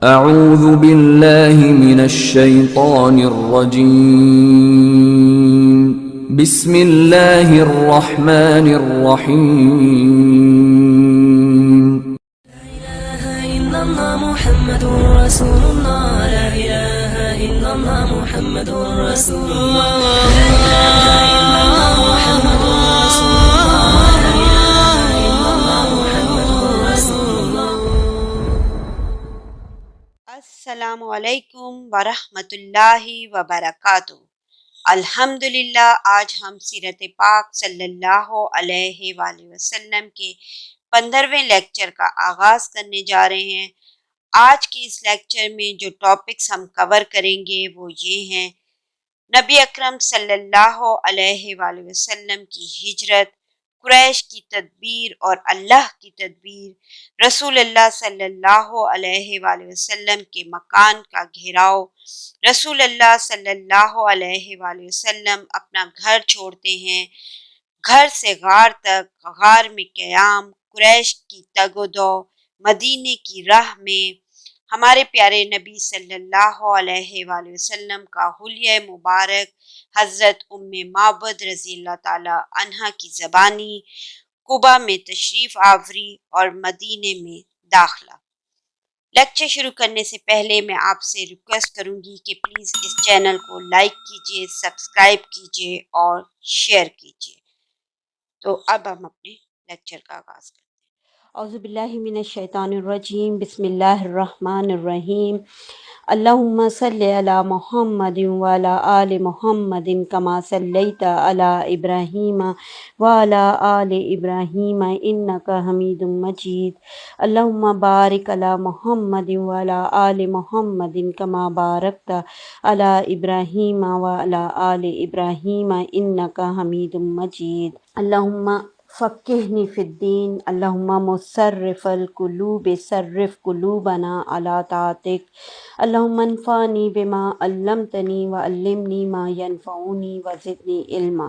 اعوذ باللہ من الشیطان الرجیم بسم اللہ الرحمن الرحیم محمد رسول اللہ لا الہ الا اللہ محمد رسول اللہ لا الہ الا اللہ محمد رسول اللہ لا الہ الا اللہ محمد رسول اللہ۔ السلام علیکم ورحمۃ اللہ وبرکاتہ۔ الحمدللہ آج ہم سیرت پاک صلی اللہ علیہ وآلہ وسلم کے 15ویں لیکچر کا آغاز کرنے جا رہے ہیں۔ آج کے اس لیکچر میں جو ٹاپکس ہم کور کریں گے وہ یہ ہیں: نبی اکرم صلی اللہ علیہ وآلہ وسلم کی ہجرت، قریش کی تدبیر اور اللہ کی تدبیر، رسول اللہ صلی اللہ علیہ وآلہ وسلم کے مکان کا گھیراؤ، رسول اللہ صلی اللہ علیہ وآلہ وسلم اپنا گھر چھوڑتے ہیں، گھر سے غار تک، غار میں قیام، قریش کی تگ و دو، مدینے کی راہ میں ہمارے پیارے نبی صلی اللہ علیہ وآلہ وسلم کا حلیہ مبارک حضرت ام معبد رضی اللہ تعالی عنہا کی زبانی، قبا میں تشریف آوری اور مدینے میں داخلہ۔ لیکچر شروع کرنے سے پہلے میں آپ سے ریکویسٹ کروں گی کہ پلیز اس چینل کو لائک کیجئے، سبسکرائب کیجئے اور شیئر کیجئے۔ تو اب ہم اپنے لیکچر کا آغاز کریں۔ اعوذ باللہ من الشیطان الرجیم، بسم اللہ الرحمن الرحیم۔ اللہم صلی علی محمد وعلی آل محمد کما صلیت علی ابراہیم وعلی آل ابراہیم انک حمید مجید۔ اللہم بارک علی محمد وعلی آل محمد کما بارکت علی ابراہیم وعلی آل ابراہیم انک حمید مجید۔ اللہم فقہنی فی الدین، اللہم مصرف القلوب صرف قلوبنا علی طاعتک، اللہم انفعنی بما علمتنی وعلمنی ما ینفعنی وزدنی علما۔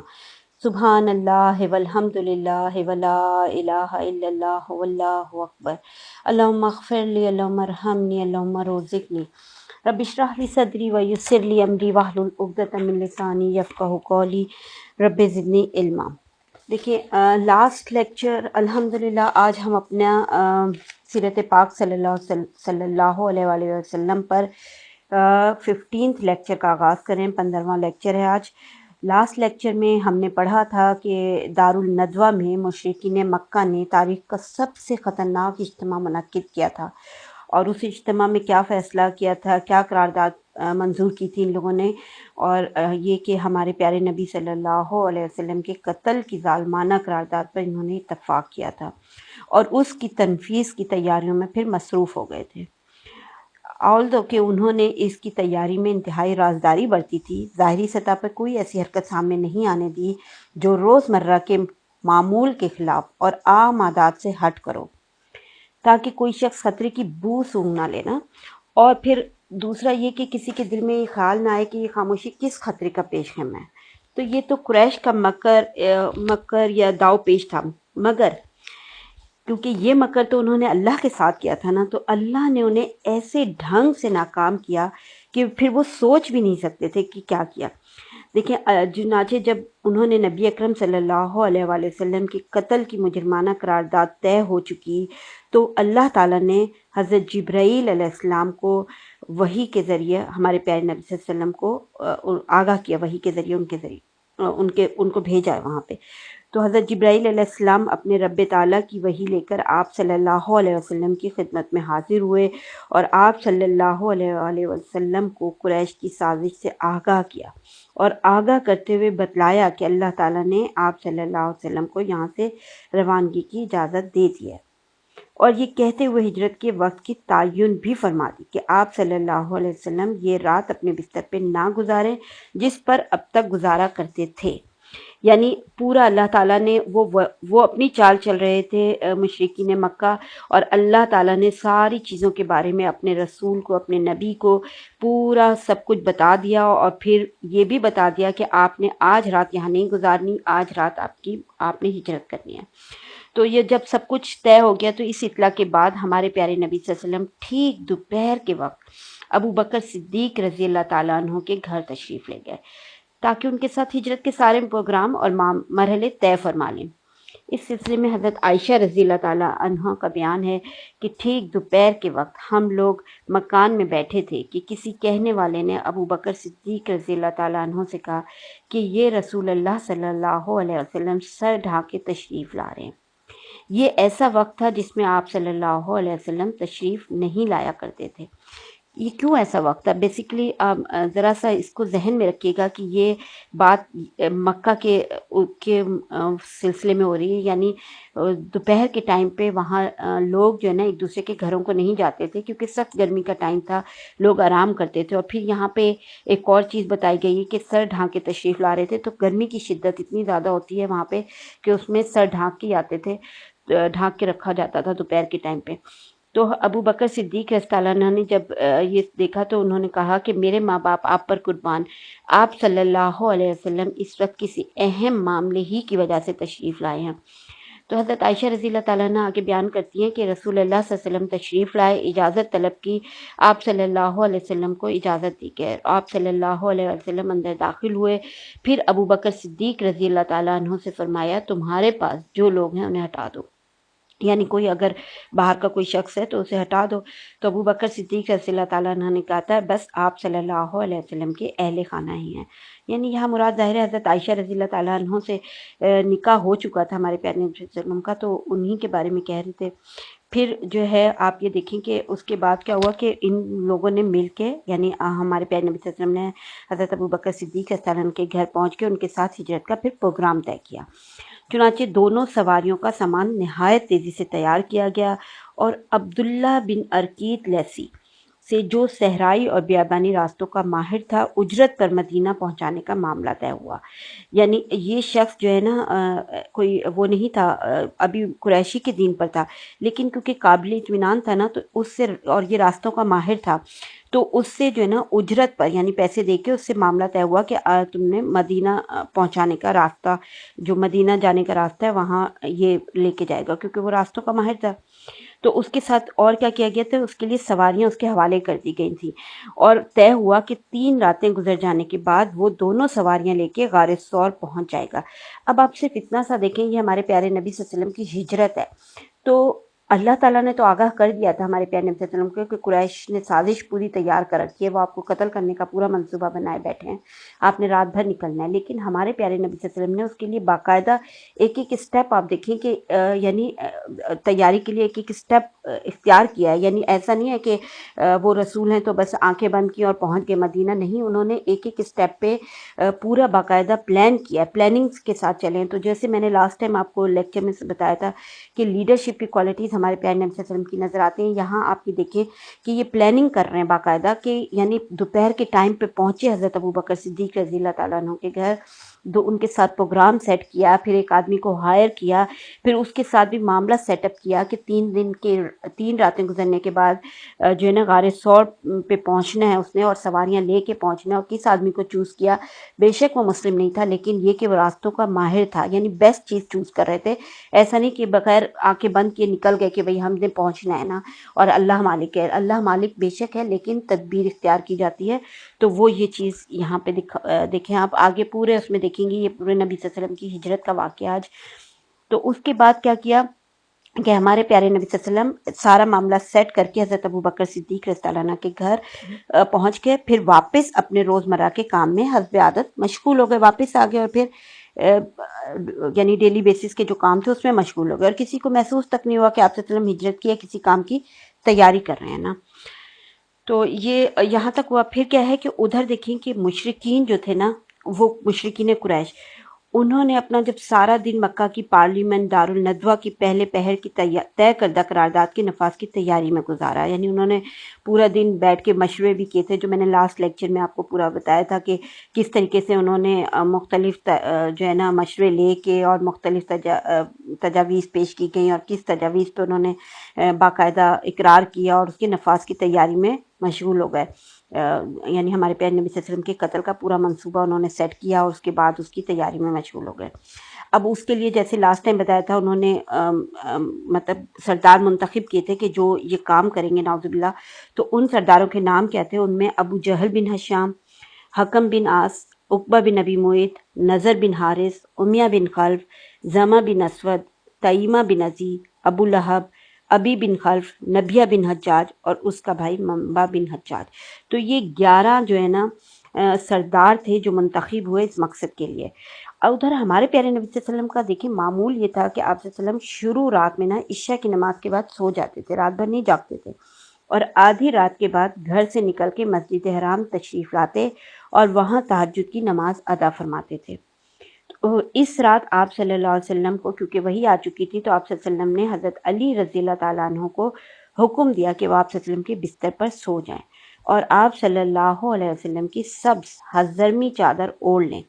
سبحان اللہ والحمد للہ ولا الہ الا اللہ واللہ اکبر۔ اللہم اغفر لی، اللہم ارحمنی، اللہم رزقنی، رب اشرح لی صدری ویسر لی امری واحلل عقدۃ من لسانی یفقہوا قولی، رب زدنی علما۔ دیکھیے لاسٹ لیکچر الحمدللہ آج ہم اپنا سیرت پاک صلی اللہ علیہ وآلہ وسلم پر 15th لیکچر کا آغاز کریں، 15واں لیکچر ہے آج۔ لاسٹ لیکچر میں ہم نے پڑھا تھا کہ دارالندوہ میں مشرکین مکہ نے تاریخ کا سب سے خطرناک اجتماع منعقد کیا تھا، اور اس اجتماع میں کیا فیصلہ کیا تھا، کیا قرارداد منظور کی تھی ان لوگوں نے، اور یہ کہ ہمارے پیارے نبی صلی اللہ علیہ وسلم کے قتل کی ظالمانہ قرارداد پر انہوں نے اتفاق کیا تھا، اور اس کی تنفیذ کی تیاریوں میں پھر مصروف ہو گئے تھے۔ آلدو کہ انہوں نے اس کی تیاری میں انتہائی رازداری برتی تھی، ظاہری سطح پر کوئی ایسی حرکت سامنے نہیں آنے دی جو روزمرہ کے معمول کے خلاف اور عام عادات سے ہٹ کرو، تاکہ کوئی شخص خطرے کی بو سونگھ نہ لینا، اور پھر دوسرا یہ کہ کسی کے دل میں یہ خیال نہ آئے کہ یہ خاموشی کس خطرے کا پیش خیم ہے۔ تو یہ تو قریش کا مکر یا داؤ پیش تھا، مگر کیونکہ یہ مکر تو انہوں نے اللہ کے ساتھ کیا تھا نا، تو اللہ نے انہیں ایسے ڈھنگ سے ناکام کیا کہ پھر وہ سوچ بھی نہیں سکتے تھے کہ کیا کیا۔ دیکھیں چنانچہ جب انہوں نے نبی اکرم صلی اللہ علیہ وآلہ وسلم کے قتل کی مجرمانہ قرارداد طے ہو چکی، تو اللہ تعالیٰ نے حضرت جبرائیل علیہ السلام کو وحی کے ذریعے ہمارے پیارے نبی صلی اللہ علیہ وسلم کو آگاہ کیا، وحی کے ذریعے ان کو بھیجا ہے وہاں پہ۔ تو حضرت جبرائیل علیہ السلام اپنے رب تعالیٰ کی وحی لے کر آپ صلی اللہ علیہ وسلم کی خدمت میں حاضر ہوئے، اور آپ صلی اللہ علیہ وآلہ وسلم کو قریش کی سازش سے آگاہ کیا، اور آگاہ کرتے ہوئے بتلایا کہ اللہ تعالیٰ نے آپ صلی اللہ علیہ وسلم کو یہاں سے روانگی کی اجازت دے دی ہے، اور یہ کہتے ہوئے ہجرت کے وقت کی تعین بھی فرما دی کہ آپ صلی اللہ علیہ وسلم یہ رات اپنے بستر پہ نہ گزاریں جس پر اب تک گزارا کرتے تھے۔ یعنی پورا اللہ تعالیٰ نے وہ اپنی چال چل رہے تھے مشرکین مکہ، اور اللہ تعالیٰ نے ساری چیزوں کے بارے میں اپنے رسول کو، اپنے نبی کو پورا سب کچھ بتا دیا، اور پھر یہ بھی بتا دیا کہ آپ نے آج رات یہاں نہیں گزارنی، آج رات آپ نے ہجرت کرنی ہے۔ تو یہ جب سب کچھ طے ہو گیا تو اس اطلاع کے بعد ہمارے پیارے نبی صلی اللہ علیہ وسلم ٹھیک دوپہر کے وقت ابو بکر صدیق رضی اللہ تعالیٰ عنہ کے گھر تشریف لے گئے تاکہ ان کے ساتھ ہجرت کے سارے پروگرام اور مرحلے طے فرما لیں۔ اس سلسلے میں حضرت عائشہ رضی اللہ تعالیٰ عنہ کا بیان ہے کہ ٹھیک دوپہر کے وقت ہم لوگ مکان میں بیٹھے تھے کہ کسی کہنے والے نے ابو بکر صدیق رضی اللہ تعالیٰ عنہ سے کہا کہ یہ رسول اللہ صلی اللہ علیہ وسلم سر ڈھانکے تشریف لا رہے ہیں۔ یہ ایسا وقت تھا جس میں آپ صلی اللہ علیہ وسلم تشریف نہیں لایا کرتے تھے۔ یہ کیوں ایسا وقت تھا؟ بیسیکلی ذرا سا اس کو ذہن میں رکھیے گا کہ یہ بات مکہ کے سلسلے میں ہو رہی ہے، یعنی دوپہر کے ٹائم پہ وہاں لوگ جو ہے نا ایک دوسرے کے گھروں کو نہیں جاتے تھے کیونکہ سخت گرمی کا ٹائم تھا، لوگ آرام کرتے تھے۔ اور پھر یہاں پہ ایک اور چیز بتائی گئی ہے کہ سر ڈھانک کے تشریف لا رہے تھے، تو گرمی کی شدت اتنی زیادہ ہوتی ہے وہاں پہ کہ اس میں سر ڈھانک کے آتے تھے، ڈھانک کے رکھا جاتا تھا دوپہر کے ٹائم پہ۔ تو ابو بکر صدیق رضی اللہ عنہ نے جب یہ دیکھا تو انہوں نے کہا کہ میرے ماں باپ آپ پر قربان، آپ صلی اللہ علیہ وسلم اس وقت کسی اہم معاملے ہی کی وجہ سے تشریف لائے ہیں۔ تو حضرت عائشہ رضی اللہ تعالیٰ عنہ آگے بیان کرتی ہیں کہ رسول اللہ صلی اللہ علیہ وسلم تشریف لائے، اجازت طلب کی، آپ صلی اللہ علیہ وسلم کو اجازت دی گئی، آپ صلی اللہ علیہ وسلم اندر داخل ہوئے۔ پھر ابو بکر صدیق رضی اللہ تعالیٰ عنہ سے فرمایا تمہارے پاس جو لوگ ہیں انہیں ہٹا دو، یعنی کوئی اگر باہر کا کوئی شخص ہے تو اسے ہٹا دو۔ تو ابو بکر صدیق رضی اللہ تعالیٰ عنہ نے کہا تھا بس آپ صلی اللہ علیہ وسلم کے اہل خانہ ہی ہیں، یعنی یہاں مراد ظاہر ہے حضرت عائشہ رضی اللہ تعالیٰ عنہ سے نکاح ہو چکا تھا ہمارے پیارے نبی صلی اللہ علیہ وسلم کا، تو انہی کے بارے میں کہہ رہے تھے۔ پھر جو ہے آپ یہ دیکھیں کہ اس کے بعد کیا ہوا کہ ان لوگوں نے مل کے، یعنی ہمارے پیارے نبی صلی اللہ علیہ وسلم نے حضرت ابو بکر صدیق رضی اللہ عنہ کے گھر پہنچ کے ان کے ساتھ ہجرت کا پھر پروگرام طے کیا۔ چنانچہ دونوں سواریوں کا سامان نہایت تیزی سے تیار کیا گیا اور عبداللہ بن ارقیت لیسی سے جو صحرائی اور بیابانی راستوں کا ماہر تھا اجرت پر مدینہ پہنچانے کا معاملہ طے ہوا۔ یعنی یہ شخص جو ہے نا کوئی وہ نہیں تھا، ابھی قریشی کے دین پر تھا، لیکن کیونکہ قابل اطمینان تھا نا تو اس سے، اور یہ راستوں کا ماہر تھا تو اس سے جو ہے نا اجرت پر یعنی پیسے دے کے اس سے معاملہ طے ہوا کہ تم نے مدینہ پہنچانے کا راستہ، جو مدینہ جانے کا راستہ ہے وہاں یہ لے کے جائے گا، کیونکہ وہ راستوں کا ماہر تھا۔ تو اس کے ساتھ اور کیا کیا گیا تھا، اس کے لیے سواریاں اس کے حوالے کر دی گئی تھیں، اور طے ہوا کہ 3 راتیں گزر جانے کے بعد وہ دونوں سواریاں لے کے غار ثور پہنچ جائے گا۔ اب آپ صرف اتنا سا دیکھیں، یہ ہمارے پیارے نبی صلی اللہ علیہ وسلم کی ہجرت ہے، تو اللہ تعالیٰ نے تو آگاہ کر دیا تھا ہمارے پیارے نبی صلی اللہ علیہ وسلم کو کہ قریش نے سازش پوری تیار کر رکھی ہے، وہ آپ کو قتل کرنے کا پورا منصوبہ بنائے بیٹھے ہیں، آپ نے رات بھر نکلنا ہے۔ لیکن ہمارے پیارے نبی صلی اللہ علیہ وسلم نے اس کے لیے باقاعدہ ایک ایک اسٹیپ آپ دیکھیں کہ یعنی تیاری کے لیے ایک ایک اسٹیپ اختیار کیا ہے، یعنی ایسا نہیں ہے کہ وہ رسول ہیں تو بس آنکھیں بند کی اور پہنچ گئے مدینہ، نہیں، انہوں نے ایک ایک اسٹیپ پہ پورا باقاعدہ پلان کیا، پلاننگز کے ساتھ چلیں۔ تو جیسے میں نے لاسٹ ٹائم آپ کو لیکچر میں بتایا تھا کہ لیڈرشپ کی کوالٹیز ہمارے پیارے نبی صلی اللہ علیہ وسلم کی نظر آتی ہیں، یہاں آپ یہ دیکھیں کہ یہ پلاننگ کر رہے ہیں باقاعدہ، کہ یعنی دوپہر کے ٹائم پہ پہنچے حضرت ابو بکر صدیق رضی اللہ تعالیٰ عنہ کے گھر، ان کے ساتھ پروگرام سیٹ کیا، پھر ایک آدمی کو ہائر کیا، پھر اس کے ساتھ بھی معاملہ سیٹ اپ کیا کہ 3 راتیں گزرنے کے بعد جو ہے نا غار ثور پہ پہنچنا ہے اس نے، اور سواریاں لے کے پہنچنا ہے۔ اور کس آدمی کو چوز کیا؟ بے شک وہ مسلم نہیں تھا، لیکن یہ کہ وہ راستوں کا ماہر تھا، یعنی بیسٹ چیز چوز کر رہے تھے۔ ایسا نہیں کہ بغیر آنکھیں بند کیے نکل گئے کہ بھئی ہم نے پہنچنا ہے نا، اور اللہ مالک ہے، اللہ مالک بے شک ہے لیکن تدبیر اختیار کی جاتی ہے۔ تو وہ یہ چیز یہاں پہ دیکھیں آپ آگے پورے اس میں دیکھیں گے، یہ پورے نبی صلی اللہ علیہ وسلم کی ہجرت کا واقعہ آج۔ تو اس کے بعد کیا کیا کہ ہمارے پیارے نبی صلی اللہ علیہ وسلم سارا معاملہ سیٹ کر کے حضرت ابو بکر صدیق رضی اللہ عنہ کے گھر پہنچ کے پھر واپس اپنے روزمرہ کے کام میں حسب عادت مشغول ہو گئے، واپس آ گئے، اور پھر یعنی ڈیلی بیسس کے جو کام تھے اس میں مشغول ہو گئے، اور کسی کو محسوس تک نہیں ہوا کہ آپ صلی اللہ علیہ وسلم ہجرت کی ہے، کسی کام کی تیاری کر رہے ہیں نا۔ تو یہ یہاں تک ہوا۔ پھر کیا ہے کہ ادھر دیکھیں کہ مشرکین جو تھے نا، وہ مشرکین قریش، انہوں نے اپنا جب سارا دن مکہ کی پارلیمنٹ دارالندوہ کی پہلے پہر کی طے کردہ قرارداد کے نفاذ کی تیاری میں گزارا، یعنی انہوں نے پورا دن بیٹھ کے مشورے بھی کیے تھے، جو میں نے لاسٹ لیکچر میں آپ کو پورا بتایا تھا کہ کس طریقے سے انہوں نے مختلف جو ہے نا مشورے لے کے اور مختلف تجاویز پیش کی گئیں، اور کس تجاویز پہ انہوں نے باقاعدہ اقرار کیا اور اس کے نفاذ کی تیاری میں مشغول ہو گئے۔ یعنی ہمارے پیارے نبی صلی اللہ علیہ وسلم کے قتل کا پورا منصوبہ انہوں نے سیٹ کیا اور اس کے بعد اس کی تیاری میں مشغول ہو گئے۔ اب اس کے لیے جیسے لاسٹ ٹائم بتایا تھا انہوں نے مطلب سردار منتخب کیے تھے کہ جو یہ کام کریں گے نعوذ باللہ، تو ان سرداروں کے نام کیا تھے؟ ان میں ابو جہل بن ہشام، حکم بن عاص، عقبہ بن ابی معیط، نضر بن حارث، امیہ بن خلف، زمہ بن اسود، تیمہ بن عزی، ابو لہب، ابی بن خلف، نبیہ بن حجاج اور اس کا بھائی منبع بن حجاج۔ تو یہ 11 جو ہے نا سردار تھے جو منتخب ہوئے اس مقصد کے لیے۔ اور ادھر ہمارے پیارے نبی صلی اللہ علیہ وسلم کا دیکھیں معمول یہ تھا کہ آپ صلی اللہ علیہ وسلم شروع رات میں نا عشاء کی نماز کے بعد سو جاتے تھے، رات بھر نہیں جاگتے تھے، اور آدھی رات کے بعد گھر سے نکل کے مسجد حرام تشریف لاتے اور وہاں تہجد کی نماز ادا فرماتے تھے۔ تو اس رات آپ صلی اللہ علیہ وسلم کو کیونکہ وہی آ چکی تھی تو آپ صلی اللہ علیہ وسلم نے حضرت علی رضی اللہ تعالیٰ عنہ کو حکم دیا کہ وہ آپ صلی اللہ علیہ وسلم کے بستر پر سو جائیں اور آپ صلی اللہ علیہ وسلم کی سبز حضرمی چادر اوڑھ لیں۔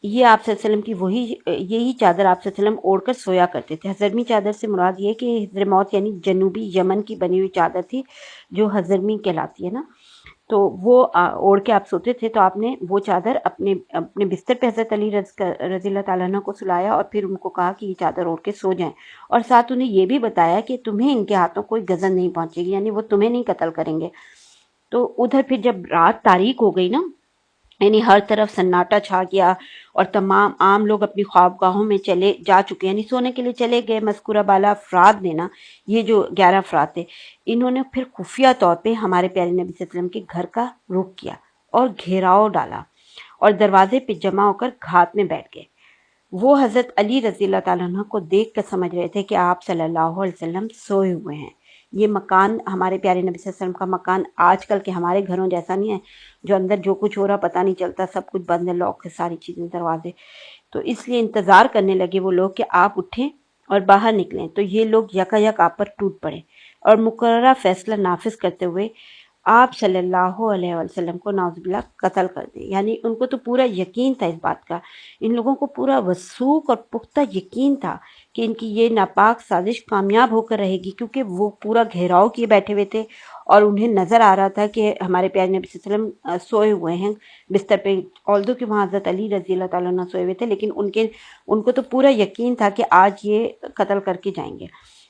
یہ آپ صلی اللہ علیہ وسلم کی یہی چادر آپ صلی اللہ علیہ وسلم اوڑھ کر سویا کرتے تھے۔ حضرمی چادر سے مراد یہ کہ حضرموت یعنی جنوبی یمن کی بنی ہوئی چادر تھی جو حضرمی کہلاتی ہے نا، تو وہ اوڑھ کے آپ سوتے تھے۔ تو آپ نے وہ چادر اپنے بستر پہ حضرت علی رضی اللہ تعالیٰ عنہ کو سلایا اور پھر ان کو کہا کہ یہ چادر اوڑھ کے سو جائیں، اور ساتھ انہیں یہ بھی بتایا کہ تمہیں ان کے ہاتھوں کوئی غضب نہیں پہنچے گی، یعنی وہ تمہیں نہیں قتل کریں گے۔ تو ادھر پھر جب رات تاریک ہو گئی نا، یعنی ہر طرف سناٹا چھا گیا اور تمام عام لوگ اپنی خوابگاہوں میں چلے جا چکے، یعنی سونے کے لیے چلے گئے۔ مذکورہ بالا افراد نے نا، یہ جو 11 افراد تھے، انہوں نے پھر خفیہ طور پہ ہمارے پیارے نبی صلی اللہ علیہ وسلم کے گھر کا رخ کیا اور گھیراؤ ڈالا اور دروازے پہ جمع ہو کر گھات میں بیٹھ گئے۔ وہ حضرت علی رضی اللہ تعالیٰ عنہ کو دیکھ کر سمجھ رہے تھے کہ آپ صلی اللہ علیہ وسلم سوئے ہوئے ہیں۔ یہ مکان ہمارے پیارے نبی صلی اللہ علیہ وسلم کا مکان آج کل کے ہمارے گھروں جیسا نہیں ہے جو اندر جو کچھ ہو رہا پتہ نہیں چلتا، سب کچھ بند ہے، لاک ہے، ساری چیزیں، دروازے۔ تو اس لیے انتظار کرنے لگے وہ لوگ کہ آپ اٹھیں اور باہر نکلیں، تو یہ لوگ یکایک آپ پر ٹوٹ پڑے اور مقررہ فیصلہ نافذ کرتے ہوئے آپ صلی اللہ علیہ وسلم کو نعوذ باللہ قتل کر دیں۔ یعنی ان کو تو پورا یقین تھا اس بات کا، ان لوگوں کو پورا وثوق اور پختہ یقین تھا کہ ان کی یہ ناپاک سازش کامیاب ہو کر رہے گی، کیونکہ وہ پورا گھیراؤ کیے بیٹھے ہوئے تھے اور انہیں نظر آ رہا تھا کہ ہمارے پیارے نبی صلی اللہ علیہ وسلم سوئے ہوئے ہیں بستر پہ، آلدو کہ وہاں حضرت علی رضی اللہ تعالیٰ عنہ سوئے ہوئے تھے، لیکن ان کو تو پورا یقین تھا کہ آج یہ قتل کر کے جائیں گے۔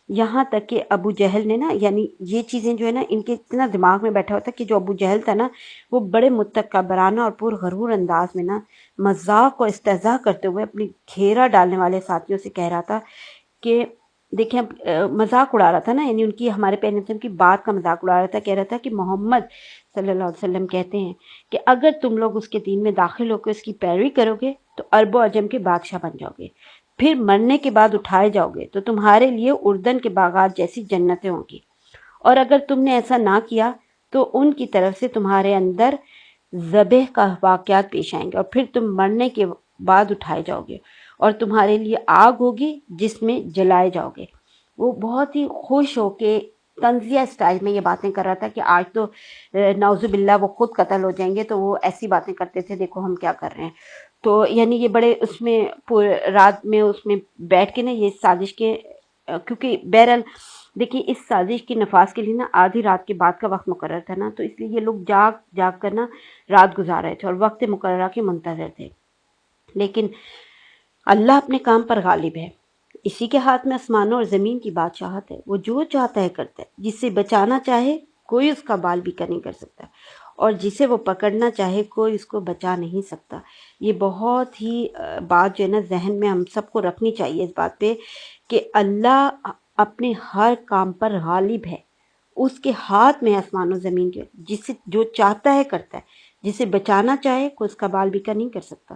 یہاں تک کہ ابو جہل نے نا، یعنی یہ چیزیں جو ہے نا ان کے اتنا دماغ میں بیٹھا ہوتا کہ جو ابو جہل تھا نا، وہ بڑے متکبرانہ اور پرغرور انداز میں نا مذاق اور استہزاء کرتے ہوئے اپنی گھیرا ڈالنے والے ساتھیوں سے کہہ رہا تھا کہ دیکھیں، مذاق اڑا رہا تھا نا، یعنی ان کی ہمارے پیارے نبی کی بات کا مذاق اڑا رہا تھا، کہہ رہا تھا کہ محمد صلی اللہ علیہ وسلم کہتے ہیں کہ اگر تم لوگ اس کے دین میں داخل ہو کے اس کی پیروی کرو گے تو عرب و عجم کے بادشاہ بن جاؤ گے، پھر مرنے کے بعد اٹھائے جاؤ گے تو تمہارے لیے اردن کے باغات جیسی جنتیں ہوں گی، اور اگر تم نے ایسا نہ کیا تو ان کی طرف سے تمہارے اندر ذبح کا واقعات پیش آئیں گے، اور پھر تم مرنے کے بعد اٹھائے جاؤ گے اور تمہارے لیے آگ ہوگی جس میں جلائے جاؤ گے۔ وہ بہت ہی خوش ہو کے طنزیہ اسٹائل میں یہ باتیں کر رہا تھا کہ آج تو نعوذ باللہ وہ خود قتل ہو جائیں گے، تو وہ ایسی باتیں کرتے تھے، دیکھو ہم کیا کر رہے ہیں۔ تو یعنی یہ بڑے اس میں رات میں اس میں بیٹھ کے نا یہ سازش کے، کیونکہ بہرحال دیکھیے اس سازش کی نفاذ کے لیے نا آدھی رات کے بعد کا وقت مقرر تھا نا، تو اس لیے یہ لوگ جاگ کر نا رات گزار رہے تھے اور وقت مقررہ کے منتظر تھے۔ لیکن اللہ اپنے کام پر غالب ہے، اسی کے ہاتھ میں آسمانوں اور زمین کی بادشاہت ہے، وہ جو چاہتا ہے کرتا ہے، جسے بچانا چاہے کوئی اس کا بال بھی نہیں کر سکتا، اور جسے وہ پکڑنا چاہے کوئی اس کو بچا نہیں سکتا۔ یہ بہت ہی بات جو ہے نا ذہن میں ہم سب کو رکھنی چاہیے اس بات پہ کہ اللہ اپنے ہر کام پر غالب ہے، اس کے ہاتھ میں آسمان و زمین کے، جسے جو چاہتا ہے کرتا ہے، جسے بچانا چاہے کوئی اس کا بال بھی نہیں کر سکتا،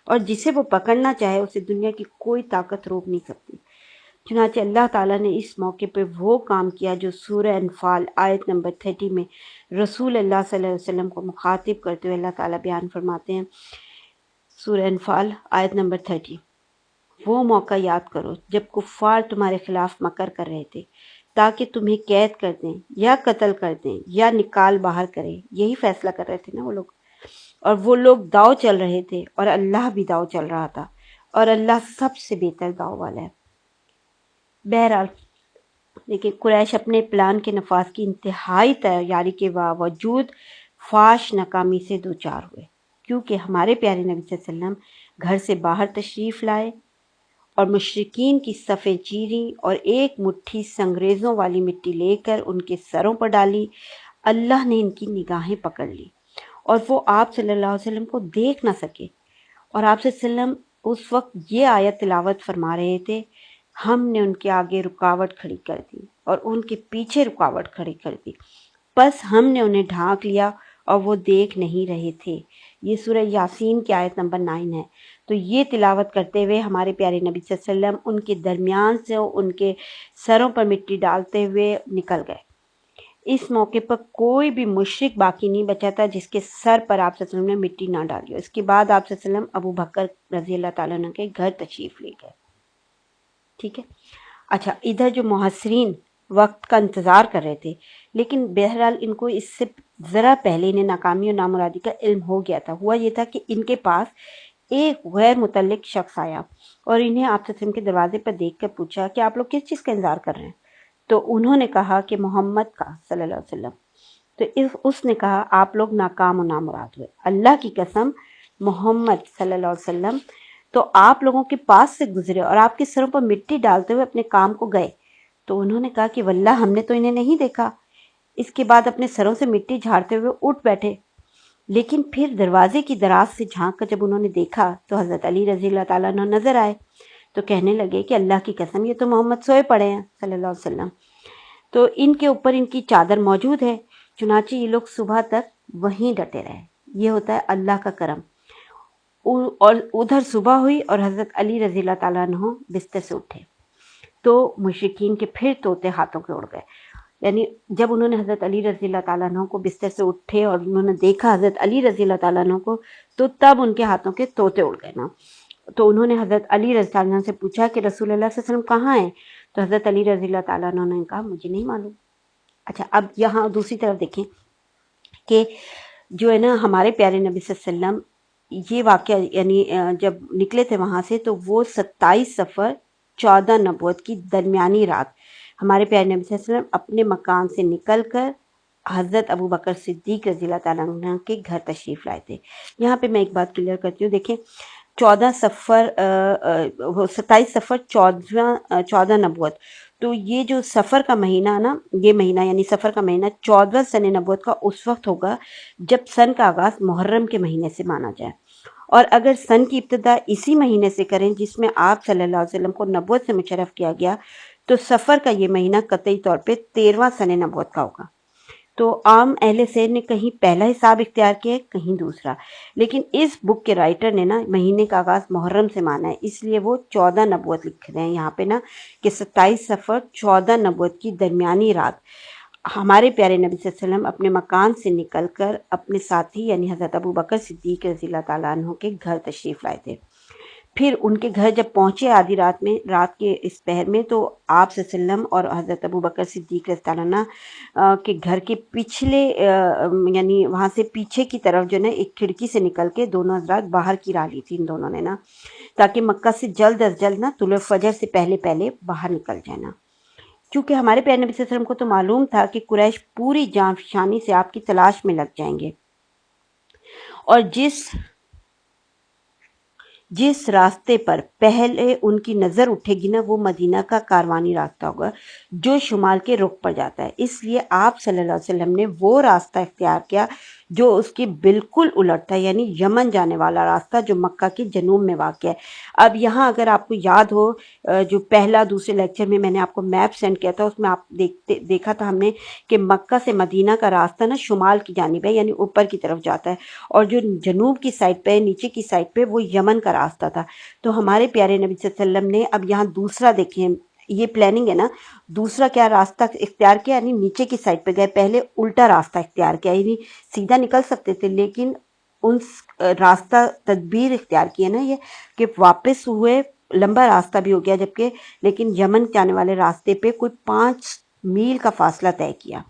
اور جسے وہ پکڑنا چاہے اسے دنیا کی کوئی طاقت روک نہیں سکتی۔ چنانچہ اللہ تعالیٰ نے اس موقع پہ وہ کام کیا جو سورہ انفال آیت نمبر 30 میں رسول اللہ صلی اللہ علیہ وسلم کو مخاطب کرتے ہوئے اللہ تعالیٰ بیان فرماتے ہیں۔ سورہ انفال آیت نمبر 30، وہ موقع یاد کرو جب کفار تمہارے خلاف مکر کر رہے تھے تاکہ تمہیں قید کر دیں یا قتل کر دیں یا نکال باہر کریں، یہی فیصلہ کر رہے تھے نا وہ لوگ، اور وہ لوگ داؤ چل رہے تھے اور اللہ بھی داؤ چل رہا تھا، اور اللہ سب سے بہتر داؤ والا ہے۔ بہرحال لیکن قریش اپنے پلان کے نفاذ کی انتہائی تیاری کے باوجود فاش ناکامی سے دوچار ہوئے، کیونکہ ہمارے پیارے نبی صلی اللہ علیہ وسلم گھر سے باہر تشریف لائے اور مشرکین کی صفیں چیریں اور ایک مٹھی سنگریزوں والی مٹی لے کر ان کے سروں پر ڈالی۔ اللہ نے ان کی نگاہیں پکڑ لی اور وہ آپ صلی اللہ علیہ وسلم کو دیکھ نہ سکے، اور آپ صلی اللہ علیہ وسلم اس وقت یہ آیت تلاوت فرما رہے تھے، ہم نے ان کے آگے رکاوٹ کھڑی کر دی اور ان کے پیچھے رکاوٹ کھڑی کر دی، بس ہم نے انہیں ڈھانک لیا اور وہ دیکھ نہیں رہے تھے۔ یہ سورہ یاسین کی آیت نمبر 9 ہے۔ تو یہ تلاوت کرتے ہوئے ہمارے پیارے نبی صلی اللہ علیہ وسلم ان کے درمیان سے ان کے سروں پر مٹی ڈالتے ہوئے نکل گئے۔ اس موقع پر کوئی بھی مشرک باقی نہیں بچا تھا جس کے سر پر آپ صلی اللہ علیہ وسلم نے مٹی نہ ڈالی ہو۔ اس کے بعد آپ صلی اللہ علیہ وسلم ابو بکر رضی اللہ تعالیٰ عنہ کے گھر تشریف لے گئے۔ ٹھیک ہے، اچھا، ادھر جو محاصرین وقت کا انتظار کر رہے تھے، لیکن بہرحال ان کو اس سے ذرا پہلے انہیں ناکامی اور نامرادی کا علم ہو گیا تھا۔ ہوا یہ تھا کہ ان کے پاس ایک غیر متعلق شخص آیا اور انہیں آپ صلی اللہ علیہ وسلم کے دروازے پر دیکھ کر پوچھا کہ آپ لوگ کس چیز کا انتظار کر رہے ہیں؟ تو انہوں نے کہا کہ محمد کا صلی اللہ علیہ وسلم۔ تو اس نے کہا آپ لوگ ناکام و نامراد ہوئے، اللہ کی قسم محمد صلی اللہ علیہ وسلم تو آپ لوگوں کے پاس سے گزرے اور آپ کے سروں پر مٹی ڈالتے ہوئے اپنے کام کو گئے۔ تو انہوں نے کہا کہ واللہ ہم نے تو انہیں نہیں دیکھا۔ اس کے بعد اپنے سروں سے مٹی جھاڑتے ہوئے اٹھ بیٹھے، لیکن پھر دروازے کی دراز سے جھانک کر جب انہوں نے دیکھا تو حضرت علی رضی اللہ تعالیٰ عنہ نظر آئے، تو کہنے لگے کہ اللہ کی قسم یہ تو محمد سوئے پڑے ہیں صلی اللہ علیہ وسلم، تو ان کے اوپر ان کی چادر موجود ہے۔ چنانچہ یہ لوگ صبح تک وہیں ڈٹے رہے۔ یہ ہوتا ہے اللہ کا کرم۔ اور ادھر صبح ہوئی اور حضرت علی رضی اللہ تعالیٰ عنہ بستر سے اٹھے تو مشرکین کے پھر طوطے ہاتھوں کے اڑ گئے۔ یعنی جب انہوں نے حضرت علی رضی اللہ تعالیٰ عنہ کو بستر سے اٹھے اور انہوں نے دیکھا حضرت علی رضی اللہ تعالیٰ عنہ کو، تو تب ان کے ہاتھوں کے طوطے اڑ گئے نا۔ تو انہوں نے حضرت علی رضی اللہ عنہ سے پوچھا کہ رسول اللہ صلی اللہ علیہ وسلم کہاں ہیں؟ تو حضرت علی رضی اللہ تعالیٰ عنہ نے کہا مجھے نہیں معلوم۔ اچھا، اب یہاں دوسری طرف دیکھیں کہ جو ہے نا ہمارے پیارے نبی صلی اللہ علیہ وسلم یہ واقعہ یعنی جب نکلے تھے وہاں سے تو وہ 27 صفر 14 نبوت کی درمیانی رات ہمارے پیارے نبی صلی اللہ علیہ وسلم اپنے مکان سے نکل کر حضرت ابو بکر صدیق رضی اللہ تعالیٰ عنہ کے گھر تشریف لائے تھے۔ یہاں پہ میں ایک بات کلیئر کرتی ہوں، دیکھیں 27 صفر 14 نبوت، تو یہ جو سفر کا مہینہ نا، یہ مہینہ یعنی سفر کا مہینہ 14 سن نبوت کا اس وقت ہوگا جب سن کا آغاز محرم کے مہینے سے مانا جائے، اور اگر سن کی ابتدا اسی مہینے سے کریں جس میں آپ صلی اللہ علیہ وسلم کو نبوت سے مشرف کیا گیا، تو سفر کا یہ مہینہ قطعی طور پہ 13واں سن نبوت کا ہوگا۔ تو عام اہل سیر نے کہیں پہلا حساب اختیار کیا ہے، کہیں دوسرا، لیکن اس بک کے رائٹر نے نا مہینے کا آغاز محرم سے مانا ہے، اس لیے وہ 14 نبوت لکھ رہے ہیں یہاں پہ نا کہ 27 صفر 14 نبوت کی درمیانی رات ہمارے پیارے نبی صلی اللہ علیہ وسلم اپنے مکان سے نکل کر اپنے ساتھی یعنی حضرت ابو بکر صدیق رضی اللہ تعالیٰ عنہ کے گھر تشریف لائے تھے۔ پھر ان کے گھر جب پہنچے آدھی رات میں، رات کے اس پہر میں، تو آپ صلی اللہ علیہ وسلم اور حضرت ابو بکر صدیق رضی اللہ عنہ کے گھر کے پچھلے یعنی وہاں سے پیچھے کی طرف جو نا ایک کھڑکی سے نکل کے دونوں حضرات باہر کی راہ لی تھی ان دونوں نے نا، تاکہ مکہ سے جلد از جلد نا طلوع فجر سے پہلے پہلے باہر نکل جائے نا، کیونکہ ہمارے پیارے نبی صلی اللہ علیہ وسلم کو تو معلوم تھا کہ قریش پوری جان فشانی سے آپ کی تلاش میں لگ جائیں گے، اور جس راستے پر پہلے ان کی نظر اٹھے گی نا وہ مدینہ کا کاروانی راستہ ہوگا جو شمال کے رخ پر جاتا ہے، اس لیے آپ صلی اللہ علیہ وسلم نے وہ راستہ اختیار کیا جو اس کے بالکل الٹ تھا، یعنی یمن جانے والا راستہ جو مکہ کے جنوب میں واقع ہے۔ اب یہاں اگر آپ کو یاد ہو جو پہلا دوسرے لیکچر میں میں نے آپ کو میپ سینڈ کیا تھا، اس میں آپ دیکھا تھا ہم نے کہ مکہ سے مدینہ کا راستہ نا شمال کی جانب ہے، یعنی اوپر کی طرف جاتا ہے، اور جو جنوب کی سائڈ پہ نیچے کی سائڈ پہ وہ یمن کا راستہ تھا۔ تو ہمارے پیارے نبی صلی اللہ علیہ وسلم نے اب یہاں دوسرا دیکھیں، یہ پلاننگ ہے نا، دوسرا کیا راستہ اختیار کیا، یعنی نیچے کی سائڈ پہ گئے، پہلے الٹا راستہ اختیار کیا، یعنی سیدھا نکل سکتے تھے لیکن ان راستہ تدبیر اختیار کی ہے نا یہ کہ واپس ہوئے، لمبا راستہ بھی ہو گیا جبکہ، لیکن یمن جانے والے راستے پہ کوئی 5 میل کا فاصلہ طے کیا۔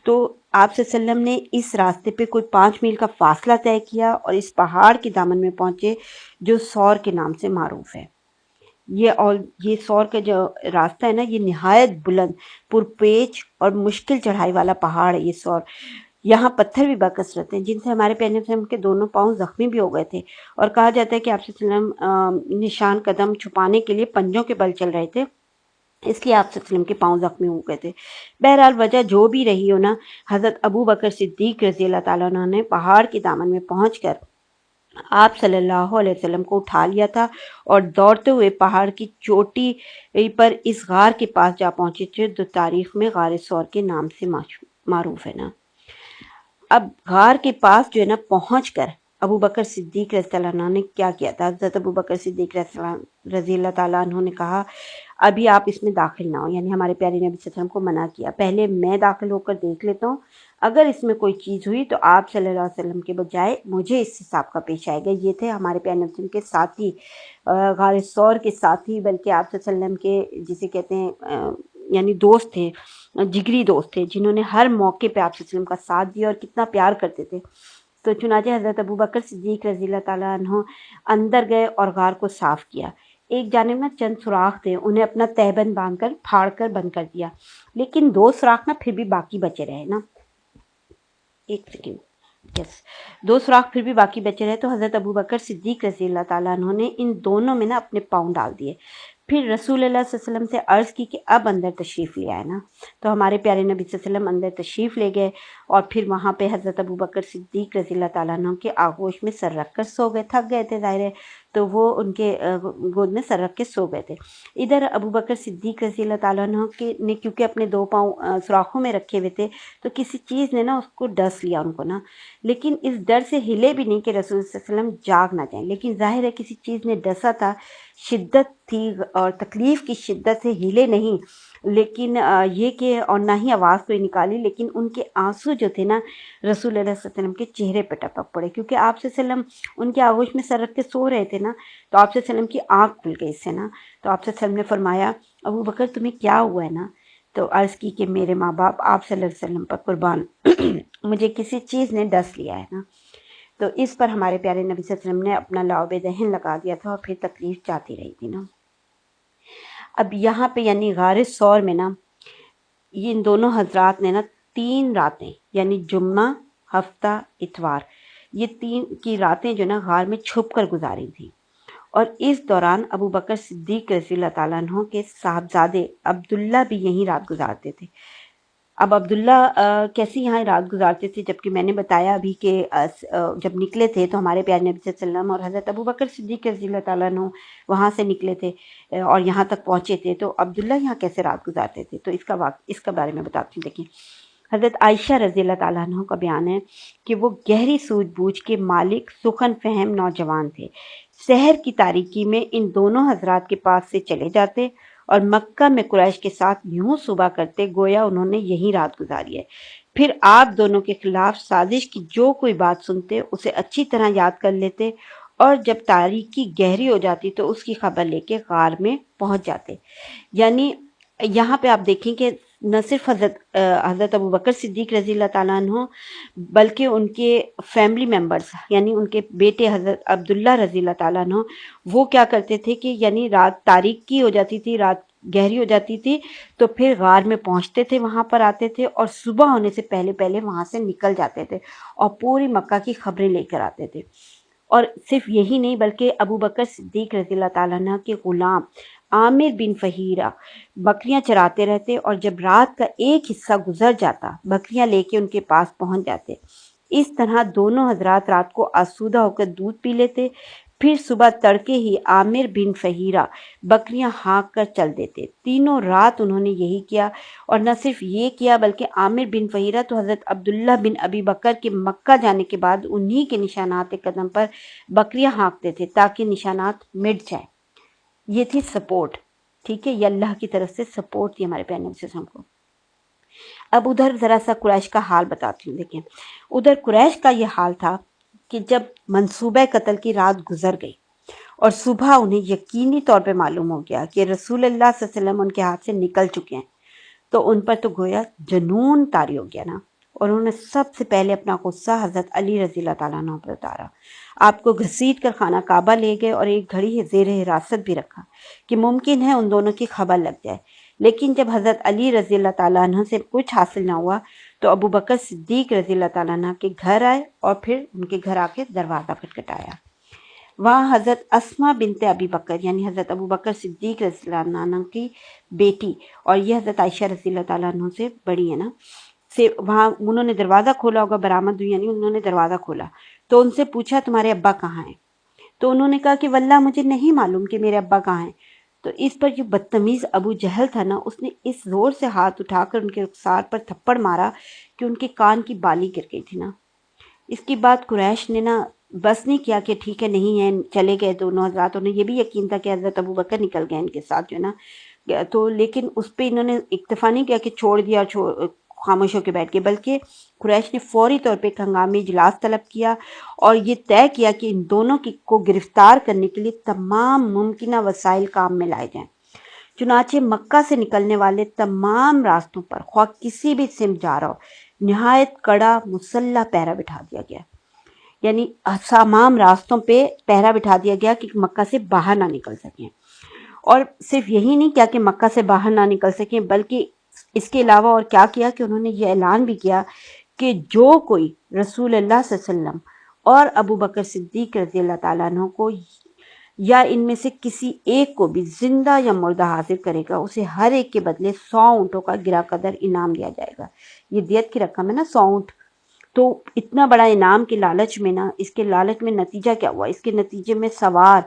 تو آپ صلی اللہ علیہ وسلم نے اس راستے پہ کوئی 5 میل کا فاصلہ طے کیا اور اس پہاڑ کے دامن میں پہنچے جو سور کے نام سے معروف ہے۔ یہ سور کا جو راستہ ہے نا، یہ نہایت بلند، پرپیچ اور مشکل چڑھائی والا پہاڑ ہے یہ سور۔ یہاں پتھر بھی بکثرت ہیں جن سے ہمارے پیارے نبی صلی اللہ علیہ وسلم کے دونوں پاؤں زخمی بھی ہو گئے تھے، اور کہا جاتا ہے کہ آپ صلی اللہ علیہ وسلم نشان قدم چھپانے کے لیے پنجوں کے بل چل رہے تھے، اس لیے آپ صلی اللہ علیہ وسلم کے پاؤں زخمی ہو گئے تھے۔ بہرحال وجہ جو بھی رہی ہو نا، حضرت ابو بکر صدیق رضی اللہ تعالیٰ عنہ نے پہاڑ کے دامن میں پہنچ کر آپ صلی اللہ علیہ وسلم کو اٹھا لیا تھا اور دوڑتے ہوئے پہاڑ کی چوٹی پر اس غار کے پاس جا پہنچے تھے جو تاریخ میں غار ثور کے نام سے معروف ہے نا۔ اب غار کے پاس جو ہے نا پہنچ کر ابو بکر صدیق رضی اللہ عنہ نے کیا کیا تھا؟ حضرت ابو بکر صدیق رضی اللہ تعالیٰ عنہ نے کہا ابھی آپ اس میں داخل نہ ہو، یعنی ہمارے پیارے نبی صلی اللہ علیہ وسلم کو منع کیا، پہلے میں داخل ہو کر دیکھ لیتا ہوں، اگر اس میں کوئی چیز ہوئی تو آپ صلی اللہ علیہ وسلم کے بجائے مجھے اس حساب کا پیش آئے گا۔ یہ تھے ہمارے پیارے نبی صلی اللہ علیہ وسلم کے ساتھی، غار ثور کے ساتھی، بلکہ آپ صلی اللہ علیہ وسلم کے جسے کہتے ہیں یعنی دوست تھے، جگری دوست تھے، جنہوں نے ہر موقع پہ آپ صلی اللہ علیہ وسلم کا ساتھ دیا اور کتنا پیار کرتے تھے۔ تو چنانچہ حضرت ابو بکر صدیق رضی اللہ تعالیٰ عنہ اندر گئے اور غار کو صاف کیا۔ ایک جانب نا چند سوراخ تھے، انہیں اپنا تہبند باندھ کر پھاڑ کر بند کر دیا، لیکن 2 سوراخ نا پھر بھی باقی بچے رہے نا، ایک سیکنڈ، یس، 2 سوراخ پھر بھی باقی بچے رہے۔ تو حضرت ابو بکر صدیق رضی اللہ تعالیٰ عنہ نے ان دونوں میں نا اپنے پاؤں ڈال دیے، پھر رسول اللہ صلی اللہ علیہ وسلم سے عرض کی کہ اب اندر تشریف لے آئے نا۔ تو ہمارے پیارے نبی صلی اللہ علیہ وسلم اندر تشریف لے گئے اور پھر وہاں پہ حضرت ابو بکر صدیق رضی اللہ تعالیٰ عنہ کے آغوش میں سر رکھ کر سو گئے، تھک گئے تھے ظاہر ہے، تو وہ ان کے گود میں سر رکھ کے سو گئے تھے۔ ادھر ابو بکر صدیق رضی اللہ تعالیٰ عنہ نے کیونکہ اپنے 2 پاؤں سوراخوں میں رکھے ہوئے تھے تو کسی چیز نے نا اس کو ڈس لیا ان کو نا، لیکن اس ڈر سے ہلے بھی نہیں کہ رسول صلی اللہ علیہ وسلم جاگ نہ جائیں، لیکن ظاہر ہے کسی چیز نے ڈسا تھا، شدت تھی اور تکلیف کی شدت سے ہلے نہیں، لیکن یہ کہ اور نہ ہی آواز کوئی نکالی، لیکن ان کے آنسو جو تھے نا رسول اللہ صلی اللہ علیہ وسلم کے چہرے پہ ٹپک پڑے، کیونکہ آپ صلی اللہ علیہ وسلم ان کے آغوش میں سر رکھ کے سو رہے تھے نا، تو آپ صلی اللہ علیہ وسلم کی آنکھ کھل گئی اس سے نا۔ تو آپ صلی اللہ علیہ وسلم نے فرمایا ابو بکر تمہیں کیا ہوا ہے نا؟ تو عرض کی کہ میرے ماں باپ آپ صلی اللہ علیہ وسلم پر قربان مجھے کسی چیز نے ڈس لیا ہے نا۔ تو اس پر ہمارے پیارے نبی صلی اللہ علیہ وسلم نے اپنا لعاب دہن لگا دیا تھا اور پھر تکلیف چاہتی رہی تھی نا۔ اب یہاں پہ یعنی غار ثور میں نا ان دونوں حضرات نے نا 3 راتیں یعنی جمعہ، ہفتہ، اتوار، یہ 3 کی راتیں جو نا غار میں چھپ کر گزاری تھیں، اور اس دوران ابو بکر صدیق رضی اللہ تعالیٰ عنہ کے صاحبزادے عبداللہ بھی یہیں رات گزارتے تھے۔ اب عبداللہ کیسے یہاں رات گزارتے تھے؟ جبکہ میں نے بتایا ابھی کہ جب نکلے تھے تو ہمارے پیارے نبی صلی اللہ علیہ وسلم اور حضرت ابو بکر صدیق رضی اللہ تعالیٰ عنہ وہاں سے نکلے تھے اور یہاں تک پہنچے تھے، تو عبداللہ یہاں کیسے رات گزارتے تھے؟ تو اس کا بارے میں بتاتی ہوں۔ دیکھیں، حضرت عائشہ رضی اللہ تعالیٰ عنہ کا بیان ہے کہ وہ گہری سوجھ بوجھ کے مالک سخن فہم نوجوان تھے، سحر کی تاریکی میں ان دونوں حضرات کے پاس سے چلے جاتے اور مکہ میں قریش کے ساتھ یوں صبح کرتے گویا انہوں نے یہی رات گزاری ہے، پھر آپ دونوں کے خلاف سازش کی جو کوئی بات سنتے اسے اچھی طرح یاد کر لیتے اور جب تاریکی گہری ہو جاتی تو اس کی خبر لے کے غار میں پہنچ جاتے۔ یعنی یہاں پہ آپ دیکھیں کہ نہ صرف حضرت ابو بکر صدیق رضی اللہ تعالیٰ عنہ بلکہ ان کے فیملی ممبرز یعنی ان کے بیٹے حضرت عبداللہ رضی اللہ تعالیٰ عنہ وہ کیا کرتے تھے کہ یعنی رات تاریکی ہو جاتی تھی، رات گہری ہو جاتی تھی تو پھر غار میں پہنچتے تھے، وہاں پر آتے تھے اور صبح ہونے سے پہلے وہاں سے نکل جاتے تھے اور پوری مکہ کی خبریں لے کر آتے تھے۔ اور صرف یہی نہیں بلکہ ابو بکر صدیق رضی اللہ تعالیٰ عنہ کے غلام عامر بن فہیرہ بکریاں چراتے رہتے اور جب رات کا ایک حصہ گزر جاتا بکریاں لے کے ان کے پاس پہنچ جاتے۔ اس طرح دونوں حضرات رات کو آسودہ ہو کر دودھ پی لیتے، پھر صبح تڑکے ہی عامر بن فہیرہ بکریاں ہانک کر چل دیتے۔ تینوں رات انہوں نے یہی کیا، اور نہ صرف یہ کیا بلکہ عامر بن فہیرہ تو حضرت عبداللہ بن ابی بکر کے مکہ جانے کے بعد انہی کے نشانات قدم پر بکریاں ہانکتے تھے تاکہ نشانات مٹ جائے۔ یہ تھی سپورٹ، ٹھیک ہے، یہ اللہ کی طرف سے سپورٹ تھی ہمارے پیارے نبی صلی اللہ علیہ وسلم کو۔ اب ادھر ذرا سا قریش کا حال بتاتی ہوں۔ دیکھیں، ادھر قریش کا یہ حال تھا کہ جب منصوبہ قتل کی رات گزر گئی اور صبح انہیں یقینی طور پہ معلوم ہو گیا کہ رسول اللہ صلی اللہ علیہ وسلم ان کے ہاتھ سے نکل چکے ہیں، تو ان پر تو گویا جنون طاری ہو گیا نا، اور انہوں نے سب سے پہلے اپنا غصہ حضرت علی رضی اللہ تعالیٰ عنہ پر اتارا، آپ کو گھسیٹ کر خانہ کعبہ لے گئے اور ایک گھڑی زیر حراست بھی رکھا کہ ممکن ہے ان دونوں کی خبر لگ جائے، لیکن جب حضرت علی رضی اللہ تعالیٰ عنہ سے کچھ حاصل نہ ہوا تو ابو بکر صدیق رضی اللہ تعالیٰ عنہ کے گھر آئے اور پھر ان کے گھر آ کے دروازہ کھٹکھٹایا۔ وہاں حضرت اسما بنت ابی بکر یعنی حضرت ابو بکر صدیق رضی اللہ عنہ کی بیٹی، اور یہ حضرت عائشہ رضی اللہ تعالیٰ عنہ سے بڑی ہے نا، سے وہاں انہوں نے دروازہ کھولا ہوگا، برآمد ہوئی یعنی انہوں نے دروازہ کھولا تو ان سے پوچھا تمہارے ابا کہاں ہیں؟ تو انہوں نے کہا کہ واللہ مجھے نہیں معلوم کہ میرے ابا کہاں ہیں۔ تو اس پر جو بدتمیز ابو جہل تھا نا، اس نے اس زور سے ہاتھ اٹھا کر ان کے رخسار پر تھپڑ مارا کہ ان کے کان کی بالی گر گئی تھی نا۔ اس کے بعد قریش نے نا بس نہیں کیا کہ ٹھیک ہے نہیں ہے، چلے گئے دونوں حضرات، انہیں یہ بھی یقین تھا کہ حضرت ابو بکر نکل گئے ان کے ساتھ جو ہے نا، تو لیکن اس پہ انہوں نے اکتفا نہیں کیا کہ چھوڑ دیا خاموش ہو کے بیٹھ گئے، بلکہ قریش نے فوری طور پہ ایک ہنگامی اجلاس طلب کیا اور یہ طے کیا کہ ان دونوں کو گرفتار کرنے کے لیے تمام ممکنہ وسائل کام میں لائے جائیں۔ چنانچہ مکہ سے نکلنے والے تمام راستوں پر خواہ کسی بھی سمت جا رہا ہو، نہایت کڑا مسلح پہرا بٹھا دیا گیا، یعنی تمام راستوں پہ پہرا بٹھا دیا گیا کہ مکہ سے باہر نہ نکل سکیں۔ اور صرف یہی نہیں کیا کہ مکہ سے باہر نہ نکل سکیں، بلکہ اس کے علاوہ اور کیا کیا کہ انہوں نے یہ اعلان بھی کیا کہ جو کوئی رسول اللہ صلی اللہ علیہ وسلم اور ابو بکر صدیق رضی اللہ تعالیٰ عنہ کو یا ان میں سے کسی ایک کو بھی زندہ یا مردہ حاضر کرے گا، اسے ہر ایک کے بدلے 100 اونٹوں کا گرا قدر انعام دیا جائے گا۔ یہ دیت کی رقم ہے نا، 100 اونٹ۔ تو اتنا بڑا انعام کے لالچ میں نا، اس کے لالچ میں نتیجہ کیا ہوا؟ اس کے نتیجے میں سوار،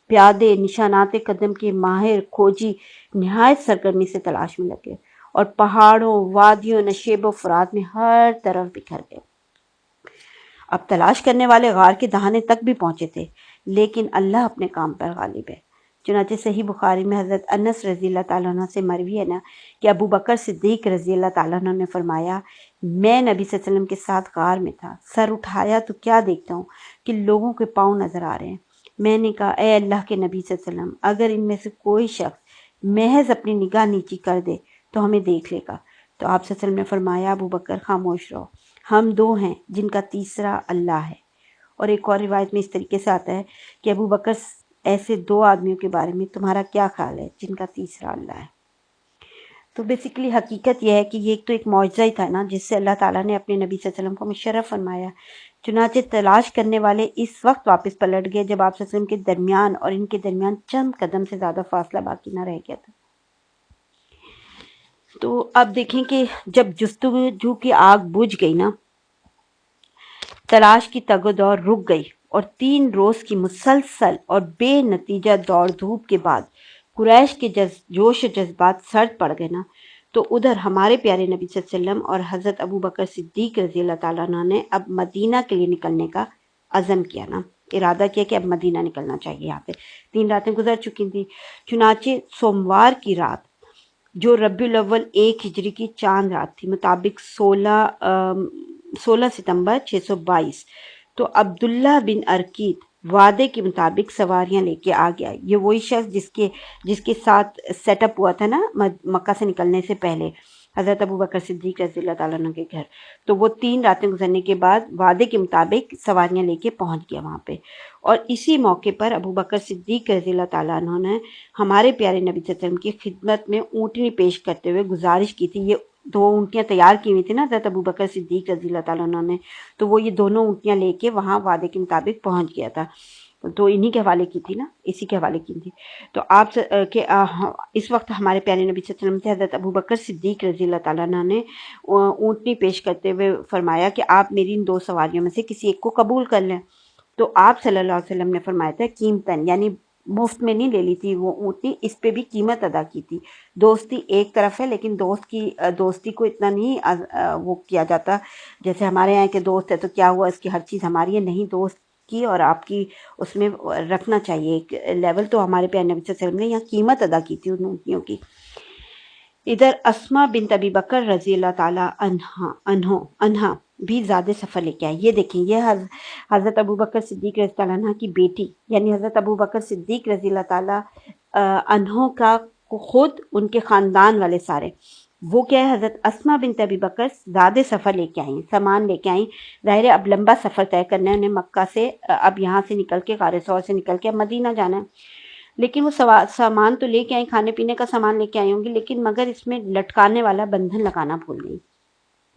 پیادے، نشانات قدم کے ماہر کھوجی نہایت سرگرمی سے تلاش میں لگے اور پہاڑوں، وادیوں، نشیب و فرات میں ہر طرف بکھر گئے۔ اب تلاش کرنے والے غار کے دہانے تک بھی پہنچے تھے، لیکن اللہ اپنے کام پر غالب ہے۔ چنانچہ صحیح بخاری میں حضرت انس رضی اللہ تعالیٰ عنہ سے مروی ہے نا کہ ابو بکر صدیق رضی اللہ تعالیٰ عنہ نے فرمایا، میں نبی صلی اللہ علیہ وسلم کے ساتھ غار میں تھا، سر اٹھایا تو کیا دیکھتا ہوں کہ لوگوں کے پاؤں نظر آ رہے ہیں۔ میں نے کہا اے اللہ کے نبی صلی اللہ علیہ وسلم، اگر ان میں سے کوئی شخص محض اپنی نگاہ نیچی کر دے تو ہمیں دیکھ لے گا۔ تو آپ صلی اللہ علیہ وسلم نے فرمایا، ابو بکر خاموش رہو، ہم دو ہیں جن کا تیسرا اللہ ہے۔ اور ایک اور روایت میں اس طریقے سے آتا ہے کہ ابو بکر ایسے دو آدمیوں کے بارے میں تمہارا کیا خیال ہے جن کا تیسرا اللہ ہے؟ تو بیسیکلی حقیقت یہ ہے کہ یہ ایک تو ایک معجزہ ہی تھا نا، جس سے اللہ تعالیٰ نے اپنے نبی صلی اللہ علیہ وسلم کو مشرف فرمایا۔ چنانچہ تلاش کرنے والے اس وقت واپس پلٹ گئے جب آپ صلی اللہ علیہ وسلم کے درمیان اور ان کے درمیان چند قدم سے زیادہ فاصلہ باقی نہ رہ گیا تھا۔ تو اب دیکھیں کہ جب جستجو کی آگ بجھ گئی نا، تلاش کی تگ و دور رک گئی اور 3 روز کی مسلسل اور بے نتیجہ دوڑ دھوپ کے بعد قریش کے جوش و جذبات سرد پڑ گئے نا، تو ادھر ہمارے پیارے نبی صلی اللہ علیہ وسلم اور حضرت ابو بکر صدیق رضی اللہ تعالیٰ عنہ نے اب مدینہ کے لیے نکلنے کا عزم کیا نا، ارادہ کیا کہ اب مدینہ نکلنا چاہیے۔ یہاں پہ 3 راتیں گزر چکی تھیں۔ چنانچہ سوموار کی رات جو ربیع الاول 1 ہجری کی چاند رات تھی، مطابق 16 ستمبر 622، تو عبداللہ بن ارقیت وعدے کے مطابق سواریاں لے کے آ گیا۔ یہ وہی شخص جس کے ساتھ سیٹ اپ ہوا تھا نا مکہ سے نکلنے سے پہلے حضرت ابو بکر صدیق رضی اللہ تعالیٰ عنہ کے گھر۔ تو وہ 3 راتیں گزرنے کے بعد وعدے کے مطابق سواریاں لے کے پہنچ گیا وہاں پہ، اور اسی موقع پر ابو بکر صدیق رضی اللہ تعالیٰ عنہ نے ہمارے پیارے نبی صلی اللہ علیہ وسلم کی خدمت میں اونٹنی پیش کرتے ہوئے گزارش کی تھی۔ یہ 2 اونٹیاں تیار کی ہوئی تھی نا حضرت ابو بکر صدیق رضی اللہ تعالیٰ عنہ نے، تو وہ یہ دونوں اونٹیاں لے کے وہاں وعدے کے مطابق پہنچ گیا تھا، تو انہی کے حوالے کی تھی نا، اسی کے حوالے کی تھی۔ تو آپ اس وقت ہمارے پیارے نبی صلی اللہ علیہ وسلم سے حضرت ابو بکر صدیق رضی اللہ تعالیٰ عنہ نے اونٹنی پیش کرتے ہوئے فرمایا کہ آپ میری ان 2 سواریوں میں سے کسی ایک کو قبول کر لیں۔ تو آپ صلی اللہ علیہ وسلم نے فرمایا تھا قیمتاً، یعنی مفت میں نہیں لے لی تھی وہ اونٹنی، اس پہ بھی قیمت ادا کی تھی۔ دوستی ایک طرف ہے، لیکن دوستی کو اتنا نہیں وہ کیا جاتا جیسے ہمارے یہاں کے دوست ہے تو کیا ہوا اس کی ہر چیز ہماری ہے، نہیں، دوست کی اور آپ کی اس میں رکھنا چاہیے ایک لیول۔ تو ہمارے پیارے نبی صلی اللہ علیہ وسلم نے یہاں قیمت ادا کی تھی ان اونٹنیوں کی۔ ادھر اسما بنت ابی بکر رضی اللہ تعالیٰ عنہ بھی زیادہ سفر لے کے آئے۔ یہ دیکھیں، یہ حضرت ابو بکر صدیق رضی اللہ عنہ کی بیٹی، یعنی حضرت ابو بکر صدیق رضی اللہ تعالیٰ عنہ کا خود ان کے خاندان والے سارے، وہ کیا ہے، حضرت اسما بنت ابی بکر زیادہ سفر لے کے آئیں، سامان لے کے آئیں۔ ظاہر ہے اب لمبا سفر طے کرنا ہے انہیں مکہ سے، اب یہاں سے نکل کے غار ثور سے نکل کے اب مدینہ جانا ہے، لیکن وہ سامان تو لے کے آئیں، کھانے پینے کا سامان لے کے آئی ہوں گی، لیکن مگر اس میں لٹکانے والا بندھن لگانا بھول گئی۔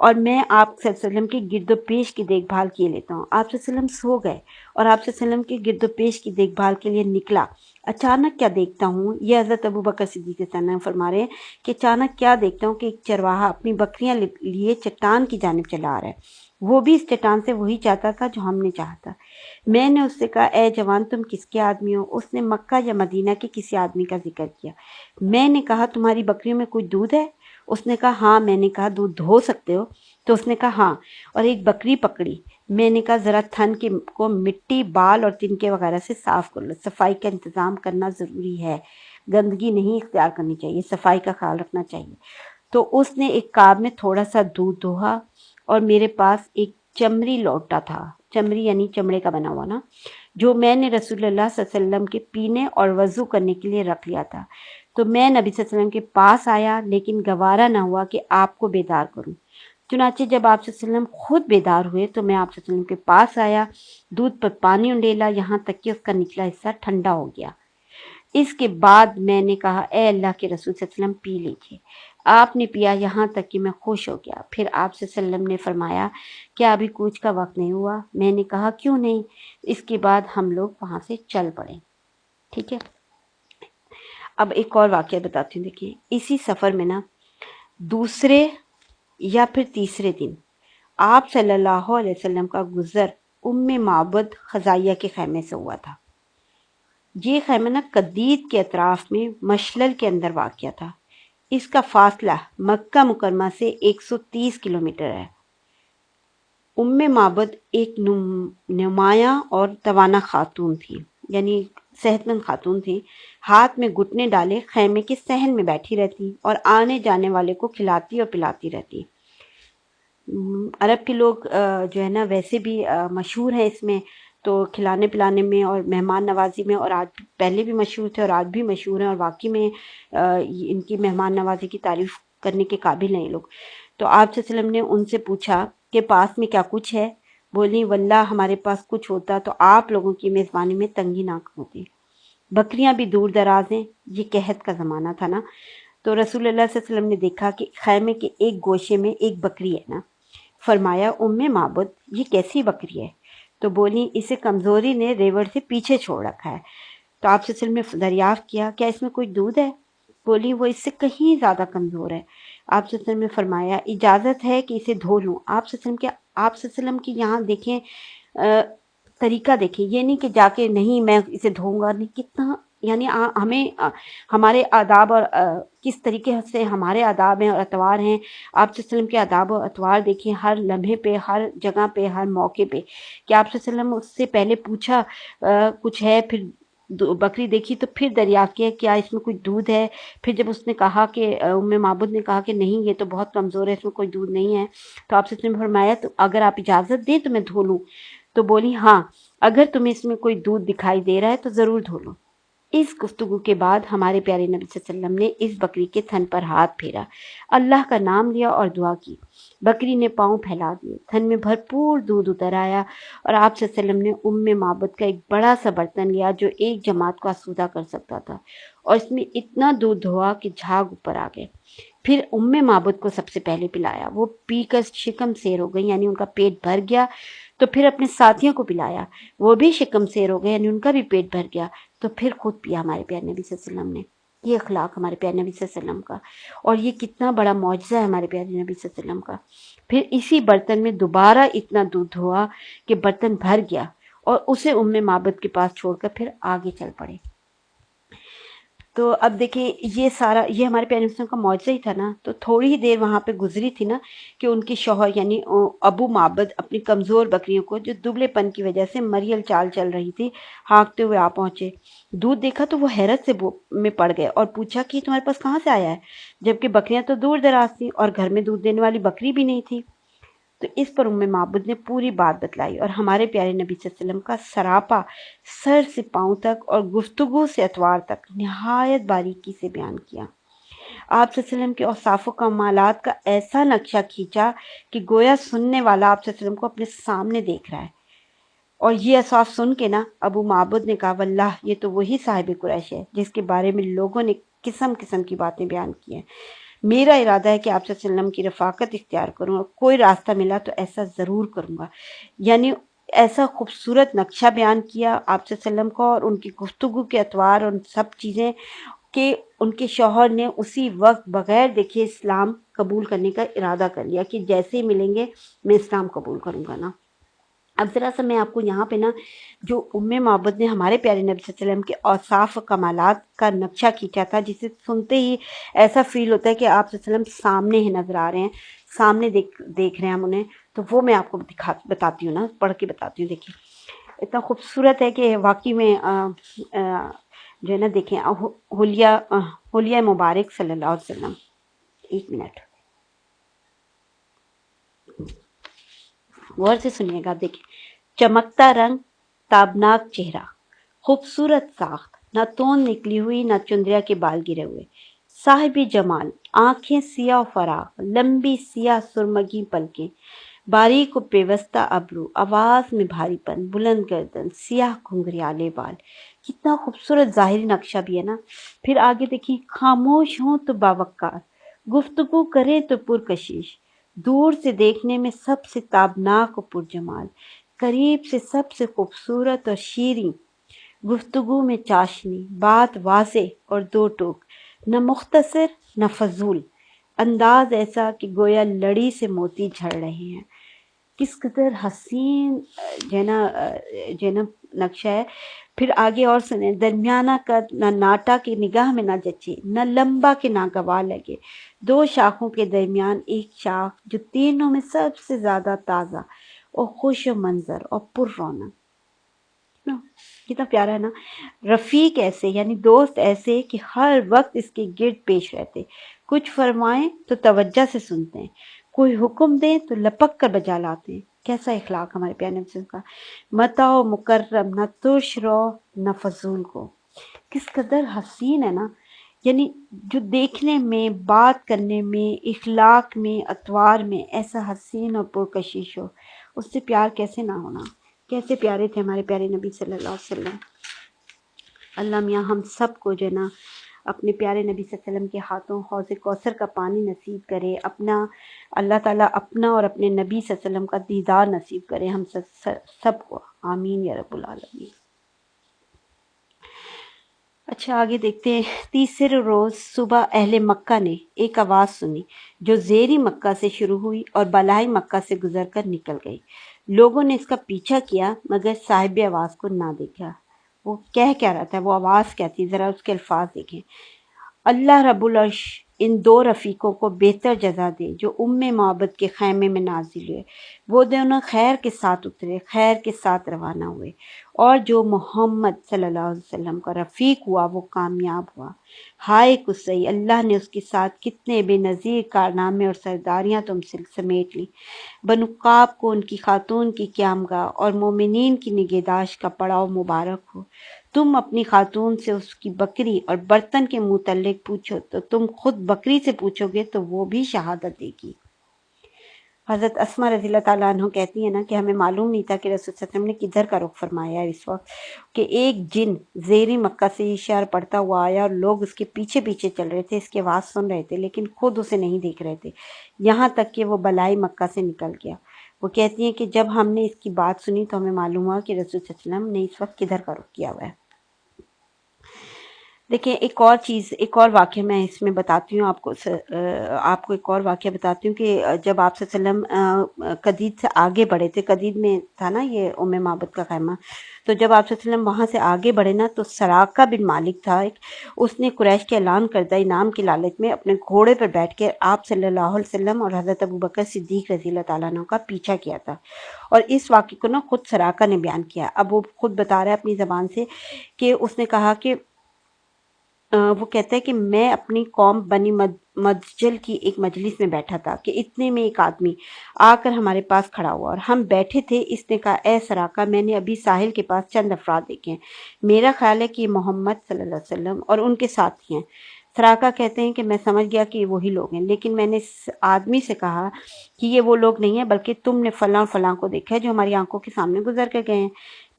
اور میں آپ صلی اللہ علیہ وسلم کے گرد و پیش کی دیکھ بھال کیے لیتا ہوں۔ آپ صلی اللہ علیہ وسلم سو گئے اور آپ صلی اللہ علیہ وسلم کے گرد و پیش کی دیکھ بھال کے لیے نکلا۔ اچانک کیا دیکھتا ہوں، یہ حضرت ابو بکر صدیق رضی اللہ عنہ فرما رہے ہیں کہ اچانک کیا دیکھتا ہوں کہ ایک چرواہا اپنی بکریاں لیے چٹان کی جانب چلا آ رہا ہے۔ وہ بھی اس چٹان سے وہی چاہتا تھا جو ہم نے چاہا تھا۔ میں نے اس سے کہا، اے جوان، تم کس کے آدمی ہو؟ اس نے مکہ یا مدینہ کے کسی آدمی کا ذکر کیا۔ میں نے کہا، تمہاری بکریوں میں کوئی دودھ ہے؟ اس نے کہا ہاں۔ میں نے کہا دودھ دھو سکتے ہو؟ تو اس نے کہا ہاں، اور ایک بکری پکڑی۔ میں نے کہا ذرا تھن کو مٹی، بال اور تنکے وغیرہ سے صاف کر لو، صفائی کا انتظام کرنا ضروری ہے، گندگی نہیں اختیار کرنی چاہیے، صفائی کا خیال رکھنا چاہیے۔ تو اس نے ایک کاب میں تھوڑا سا دودھ دوہا اور میرے پاس ایک چمری لوٹا تھا، چمری یعنی چمڑے کا بنا ہوا نا، جو میں نے رسول اللہ صلی اللہ علیہ وسلم کے پینے اور وضو کرنے کے لیے رکھ لیا تھا۔ تو میں نبی صلی اللہ علیہ وسلم کے پاس آیا، لیکن گوارا نہ ہوا کہ آپ کو بیدار کروں۔ چنانچہ جب آپ صلی اللہ علیہ وسلم خود بیدار ہوئے تو میں آپ صلی اللہ علیہ وسلم کے پاس آیا، دودھ پر پانی انڈیلا یہاں تک کہ اس کا نچلا حصہ ٹھنڈا ہو گیا۔ اس کے بعد میں نے کہا، اے اللہ کے رسول صلی اللہ علیہ وسلم، پی لیجیے۔ آپ نے پیا یہاں تک کہ میں خوش ہو گیا۔ پھر آپ صلی اللہ علیہ وسلم نے فرمایا، کیا ابھی کوچ کا وقت نہیں ہوا؟ میں نے کہا کیوں نہیں؟ اس کے بعد ہم لوگ وہاں سے چل پڑے۔ ٹھیک ہے، اب ایک اور واقعہ بتاتی ہوں۔ دیکھیں، اسی سفر میں نا دوسرے یا پھر تیسرے دن آپ صلی اللہ علیہ وسلم کا گزر معبد خزائیہ کے خیمے سے ہوا تھا۔ یہ خیمہ نا قدید کے اطراف میں مشلل کے اندر واقع تھا۔ اس کا فاصلہ مکہ مکرمہ سے 130 کلومیٹر ہے۔ معبد ایک نمایاں اور توانا خاتون تھی، یعنی صحت مند خاتون تھی۔ ہاتھ میں گھٹنے ڈالے خیمے کے صحن میں بیٹھی رہتی اور آنے جانے والے کو کھلاتی اور پلاتی رہتی۔ عرب کے لوگ جو ہے نا ویسے بھی مشہور ہیں اس میں، تو کھلانے پلانے میں اور مہمان نوازی میں، اور آج پہلے بھی مشہور تھے اور آج بھی مشہور ہیں، اور واقعی میں ان کی مہمان نوازی کی تعریف کرنے کے قابل ہیں یہ لوگ۔ تو آپ صلی اللہ علیہ وسلم نے ان سے پوچھا کہ پاس میں کیا کچھ ہے؟ بولی، واللہ ہمارے پاس کچھ ہوتا تو آپ لوگوں کی میزبانی میں تنگی نہ ہوتی۔ بکریاں بھی دور دراز ہیں، یہ قحط کا زمانہ تھا نا۔ تو رسول اللہ صلی اللہ علیہ وسلم نے دیکھا کہ خیمے کے ایک گوشے میں ایک بکری ہے نا۔ فرمایا، معبد، یہ کیسی بکری ہے؟ تو بولی، اسے کمزوری نے ریوڑ سے پیچھے چھوڑ رکھا ہے۔ تو آپ صلی اللہ علیہ وسلم نے دریافت کیا، کیا اس میں کوئی دودھ ہے؟ بولی، وہ اس سے کہیں زیادہ کمزور ہے۔ آپ صلی اللہ علیہ وسلم نے فرمایا، اجازت ہے کہ اسے دھو لوں؟ آپ صلی اللہ علیہ وسلم کی یہاں دیکھیں طریقہ دیکھیں، یہ نہیں کہ جا کے نہیں میں اسے دھوؤں گا، نہیں، کتنا یعنی ہمیں ہمارے آداب اور کس طریقے سے ہمارے آداب ہیں اور اطوار ہیں۔ آپ صلی اللہ علیہ وسلم کے آداب و اطوار دیکھیں، ہر لمحے پہ، ہر جگہ پہ، ہر موقع پہ، کہ آپ صلی اللہ علیہ وسلم اس سے پہلے پوچھا کچھ ہے، پھر بکری دیکھی تو پھر دریافت کیا کیا اس میں کوئی دودھ ہے۔ پھر جب اس نے کہا کہ معبد نے کہا کہ نہیں، یہ تو بہت کمزور ہے، اس میں کوئی دودھ نہیں ہے، تو آپ صلی اللہ علیہ وسلم نے فرمایا، تو اگر آپ اجازت دیں تو میں دھو لوں؟ تو بولی، ہاں، اگر تمہیں اس میں کوئی دودھ دکھائی دے رہا ہے تو ضرور دھو لو۔ اس گفتگو کے بعد ہمارے پیارے نبی صلی اللہ علیہ وسلم نے اس بکری کے تھن پر ہاتھ پھیرا، اللہ کا نام لیا اور دعا کی۔ بکری نے پاؤں پھیلا دیے، تھن میں بھرپور دودھ اتر آیا، اور آپ صلی اللہ علیہ وسلم نے معبد کا ایک بڑا سا برتن لیا جو ایک جماعت کو آسودہ کر سکتا تھا، اور اس میں اتنا دودھ دھوا کہ جھاگ اوپر آ گئے۔ پھر معبد کو سب سے پہلے پلایا، وہ پی کر شکم سیر ہو گئی، یعنی ان کا پیٹ بھر گیا۔ تو پھر اپنے ساتھیوں کو پلایا، وہ بھی شکم سیر ہو گئے، یعنی ان کا بھی پیٹ بھر گیا۔ تو پھر خود پیا ہمارے پیارے نبی صلی اللہ علیہ وسلم نے۔ یہ اخلاق ہمارے پیارے نبی صلی اللہ علیہ وسلم کا، اور یہ کتنا بڑا معجزہ ہے ہمارے پیارے نبی صلی اللہ علیہ وسلم کا۔ پھر اسی برتن میں دوبارہ اتنا دودھ ہوا کہ برتن بھر گیا، اور اسے معبد کے پاس چھوڑ کر پھر آگے چل پڑے۔ تو اب دیکھیں، یہ سارا یہ ہمارے پیارے نبی صلی اللہ علیہ وسلم کا معجزہ ہی تھا نا۔ تو تھوڑی ہی دیر وہاں پہ گزری تھی نا کہ ان کے شوہر یعنی ابو معبد اپنی کمزور بکریوں کو، جو دبلے پن کی وجہ سے مریل چال چل رہی تھی، ہانکتے ہوئے آ پہنچے۔ دودھ دیکھا تو وہ حیرت سے میں پڑ گئے اور پوچھا کہ تمہارے پاس کہاں سے آیا ہے، جبکہ بکریاں تو دور دراز تھیں اور گھر میں دودھ دینے والی بکری بھی نہیں تھی۔ تو اس پر معبد نے پوری بات بتلائی، اور ہمارے پیارے نبی صلی اللہ علیہ وسلم کا سراپا سر سے پاؤں تک اور گفتگو سے اتوار تک نہایت باریکی سے بیان کیا۔ آپ صلی اللہ علیہ وسلم کے اوصاف و کمالات کا ایسا نقشہ کھینچا کہ گویا سننے والا آپ صلی اللہ علیہ وسلم کو اپنے سامنے دیکھ رہا ہے۔ اور یہ اوصاف سن کے نا ابو معبد نے کہا، واللہ یہ تو وہی صاحب قریش ہے جس کے بارے میں لوگوں نے قسم قسم کی باتیں بیان کی ہیں۔ میرا ارادہ ہے کہ آپ صلی اللہ علیہ وسلم کی رفاقت اختیار کروں اور کوئی راستہ ملا تو ایسا ضرور کروں گا. یعنی ایسا خوبصورت نقشہ بیان کیا آپ صلی اللہ علیہ وسلم کو اور ان کی گفتگو کے اطوار اور ان سب چیزیں کہ ان کے شوہر نے اسی وقت بغیر دیکھے اسلام قبول کرنے کا ارادہ کر لیا کہ جیسے ہی ملیں گے میں اسلام قبول کروں گا نا. اب ذرا سا میں آپ کو یہاں پہ نا جو معبد نے ہمارے پیارے نبی صلی اللہ علیہ وسلم کے اوصاف و کمالات کا نقشہ کھینچا تھا، جسے سنتے ہی ایسا فیل ہوتا ہے کہ آپ صلی اللہ علیہ وسلم سامنے ہی نظر آ رہے ہیں، سامنے دیکھ رہے ہیں ہم انہیں. تو وہ میں آپ کو بتاتی ہوں نا، پڑھ کے بتاتی ہوں. دیکھیے اتنا خوبصورت ہے کہ واقعی میں جو ہے نا دیکھیں حلیہ مبارک صلی اللہ علیہ وسلم. ایک منٹ غور سے سنیے گا. دیکھیں چمکتا رنگ، تابناک چہرہ، خوبصورت ساخت، نہ توند نکلی ہوئی نہ چندریا کے بال گرے ہوئے، صاحب جمال، آنکھیں سیاہ و فراخ، لمبی سیاہ سرمگی پلکیں، باریک و پیوستہ ابرو، آواز میں بھاری پن، بلند گردن، سیاہ گھنگریالے بال. کتنا خوبصورت ظاہری نقشہ بھی ہے نا. پھر آگے دیکھیں خاموش ہوں تو باوقار، گفتگو کریں تو پرکشش، دور سے دیکھنے میں سب سے تابناک و پرجمال، قریب سے سب سے خوبصورت اور شیریں، گفتگو میں چاشنی، بات واضح اور دو ٹوک، نہ مختصر نہ فضول، انداز ایسا کہ گویا لڑی سے موتی جھڑ رہے ہیں. کس قدر حسین جینا نقشہ ہے. پھر آگے اور سنیں، درمیانہ قد، نہ ناٹا کے نگاہ میں نہ جچے، نہ لمبا کے نہ گواہ لگے، دو شاخوں کے درمیان ایک شاخ جو تینوں میں سب سے زیادہ تازہ اور خوش و منظر اور پر رونق. کتنا پیارا ہے نا. رفیق ایسے یعنی دوست ایسے کہ ہر وقت اس کے گرد پیش رہتے، کچھ فرمائیں تو توجہ سے سنتے ہیں، کوئی حکم دیں تو لپک کر بجا لاتے ہیں. کیسا اخلاق ہمارے پیارے نبی صلی اللہ علیہ وسلم کا. متاع و مکرم، نہ ترش رو نہ فضول کو. کس قدر حسین ہے نا. یعنی جو دیکھنے میں، بات کرنے میں، اخلاق میں، اطوار میں ایسا حسین اور پرکشش ہو، اس سے پیار کیسے نہ ہونا. کیسے پیارے تھے ہمارے پیارے نبی صلی اللہ علیہ وسلم. اللہ میاں ہم سب کو جو ہے نا اپنے پیارے نبی صلی اللہ علیہ وسلم کے ہاتھوں حوض کوثر کا پانی نصیب کرے. اللہ تعالیٰ اپنا اور اپنے نبی صلی اللہ علیہ وسلم کا دیدار نصیب کرے ہم سب کو. آمین یا رب العالمین. اچھا آگے دیکھتے ہیں. تیسرے روز صبح اہل مکہ نے ایک آواز سنی جو زیری مکہ سے شروع ہوئی اور بالائی مکہ سے گزر کر نکل گئی. لوگوں نے اس کا پیچھا کیا مگر صاحب آواز کو نہ دیکھا. وہ کہہ کیا رہا تھا، وہ آواز کیا تھی، ذرا اس کے الفاظ دیکھیں. اللہ رب العرش ان دو رفیقوں کو بہتر جزا دے جو معبد کے خیمے میں نازل ہوئے. وہ دونوں خیر کے ساتھ اترے، خیر کے ساتھ روانہ ہوئے، اور جو محمد صلی اللہ علیہ وسلم کا رفیق ہوا وہ کامیاب ہوا. ہائے قصی، اللہ نے اس کے ساتھ کتنے بے نظیر کارنامے اور سرداریاں تم سے سمیٹ لی. بنو کعب کو ان کی خاتون کی قیامگاہ اور مومنین کی نگہداشت کا پڑاؤ مبارک ہو. تم اپنی خاتون سے اس کی بکری اور برتن کے متعلق پوچھو تو تم خود بکری سے پوچھو گے تو وہ بھی شہادت دے گی. حضرت اسما رضی اللہ تعالیٰ عنہ کہتی ہیں نا کہ ہمیں معلوم نہیں تھا کہ رسول صلی اللہ علیہ وسلم نے کدھر کا رخ فرمایا ہے اس وقت، کہ ایک جن زیری مکہ سے اشار پڑتا ہوا آیا اور لوگ اس کے پیچھے پیچھے چل رہے تھے، اس کی آواز سن رہے تھے لیکن خود اسے نہیں دیکھ رہے تھے، یہاں تک کہ وہ بالائی مکہ سے نکل گیا. وہ کہتی ہیں کہ جب ہم نے اس کی بات سنی تو ہمیں معلوم ہوا کہ رسول صلی اللہ علیہ وسلم نے اس وقت کدھر کا رخ کیا ہوا ہے. دیکھیں ایک اور چیز، ایک اور واقعہ میں اس میں بتاتی ہوں آپ کو ایک اور واقعہ بتاتی ہوں کہ جب آپ صلی اللہ علیہ وسلم قدید سے آگے بڑھے تھے، قدید میں تھا نا یہ معبد کا خیمہ، تو جب آپ صلی اللہ علیہ وسلم وہاں سے آگے بڑھے نا تو سراقہ بن مالک تھا ایک، اس نے قریش کے اعلان کردہ انعام کی لالچ میں اپنے گھوڑے پر بیٹھ کے آپ صلی اللہ علیہ وسلم اور حضرت ابوبکر صدیق رضی اللہ تعالیٰ عنہ کا پیچھا کیا تھا. اور اس واقعے کو نا خود سراقہ نے بیان کیا. اب وہ خود بتا رہا ہے اپنی زبان سے کہ اس نے کہا کہ وہ کہتا ہے کہ میں اپنی قوم بنی مدجل کی ایک مجلس میں بیٹھا تھا کہ اتنے میں ایک آدمی آ کر ہمارے پاس کھڑا ہوا اور ہم بیٹھے تھے. اس نے کہا اے سراقہ، میں نے ابھی ساحل کے پاس چند افراد دیکھے ہیں، میرا خیال ہے کہ یہ محمد صلی اللہ علیہ وسلم اور ان کے ساتھی ہیں. سراقہ کہتے ہیں کہ میں سمجھ گیا کہ یہ وہی لوگ ہیں، لیکن میں نے اس آدمی سے کہا کہ یہ وہ لوگ نہیں ہیں، بلکہ تم نے فلاں فلاں کو دیکھا ہے جو ہماری آنکھوں کے سامنے گزر کر گئے ہیں۔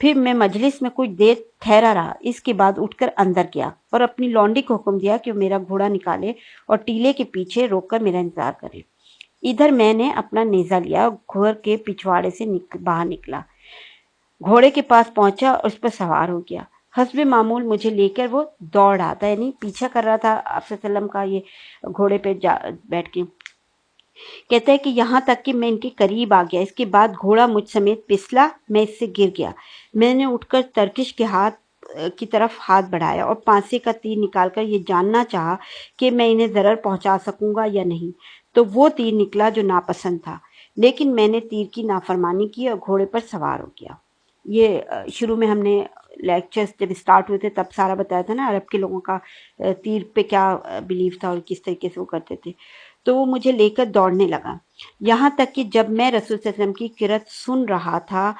پھر میں مجلس میں کچھ دیر ٹھہرا رہا، اس کے بعد اٹھ کر اندر گیا اور اپنی لونڈی کو حکم دیا کہ وہ میرا گھوڑا نکالے اور ٹیلے کے پیچھے روک کر میرا انتظار کرے۔ ادھر میں نے اپنا نیزہ لیا اور گھوڑے کے پچھواڑے سے باہر نکلا، گھوڑے کے پاس پہنچا اور اس پر سوار ہو گیا۔ حسب معمول مجھے لے کر وہ دوڑ رہا تھا، یعنی پیچھا کر رہا تھا آپ صلی اللہ علیہ وسلم کا، یہ گھوڑے پہ بیٹھ کے۔ کہتا ہے کہ یہاں تک کہ میں ان کے قریب آ گیا، اس کے بعد گھوڑا مجھ سمیت پسلا، میں اس سے گر گیا۔ میں نے اٹھ کر ترکش کے ہاتھ کی طرف ہاتھ بڑھایا اور پانسے کا تیر نکال کر یہ جاننا چاہا کہ میں انہیں ضرر پہنچا سکوں گا یا نہیں، تو وہ تیر نکلا جو ناپسند تھا، لیکن میں نے تیر کی نافرمانی کی اور گھوڑے پر سوار ہو گیا۔ یہ شروع میں ہم نے لیکچرز جب اسٹارٹ ہوئے تھے تب سارا بتایا تھا نا، عرب کے لوگوں کا تیر پہ کیا بیلیف تھا اور کس طریقے سے وہ کرتے تھے۔ تو وہ مجھے لے کر دوڑنے لگا، یہاں تک کہ جب میں رسول صلی اللہ علیہ وسلم کی قرات سن رہا تھا،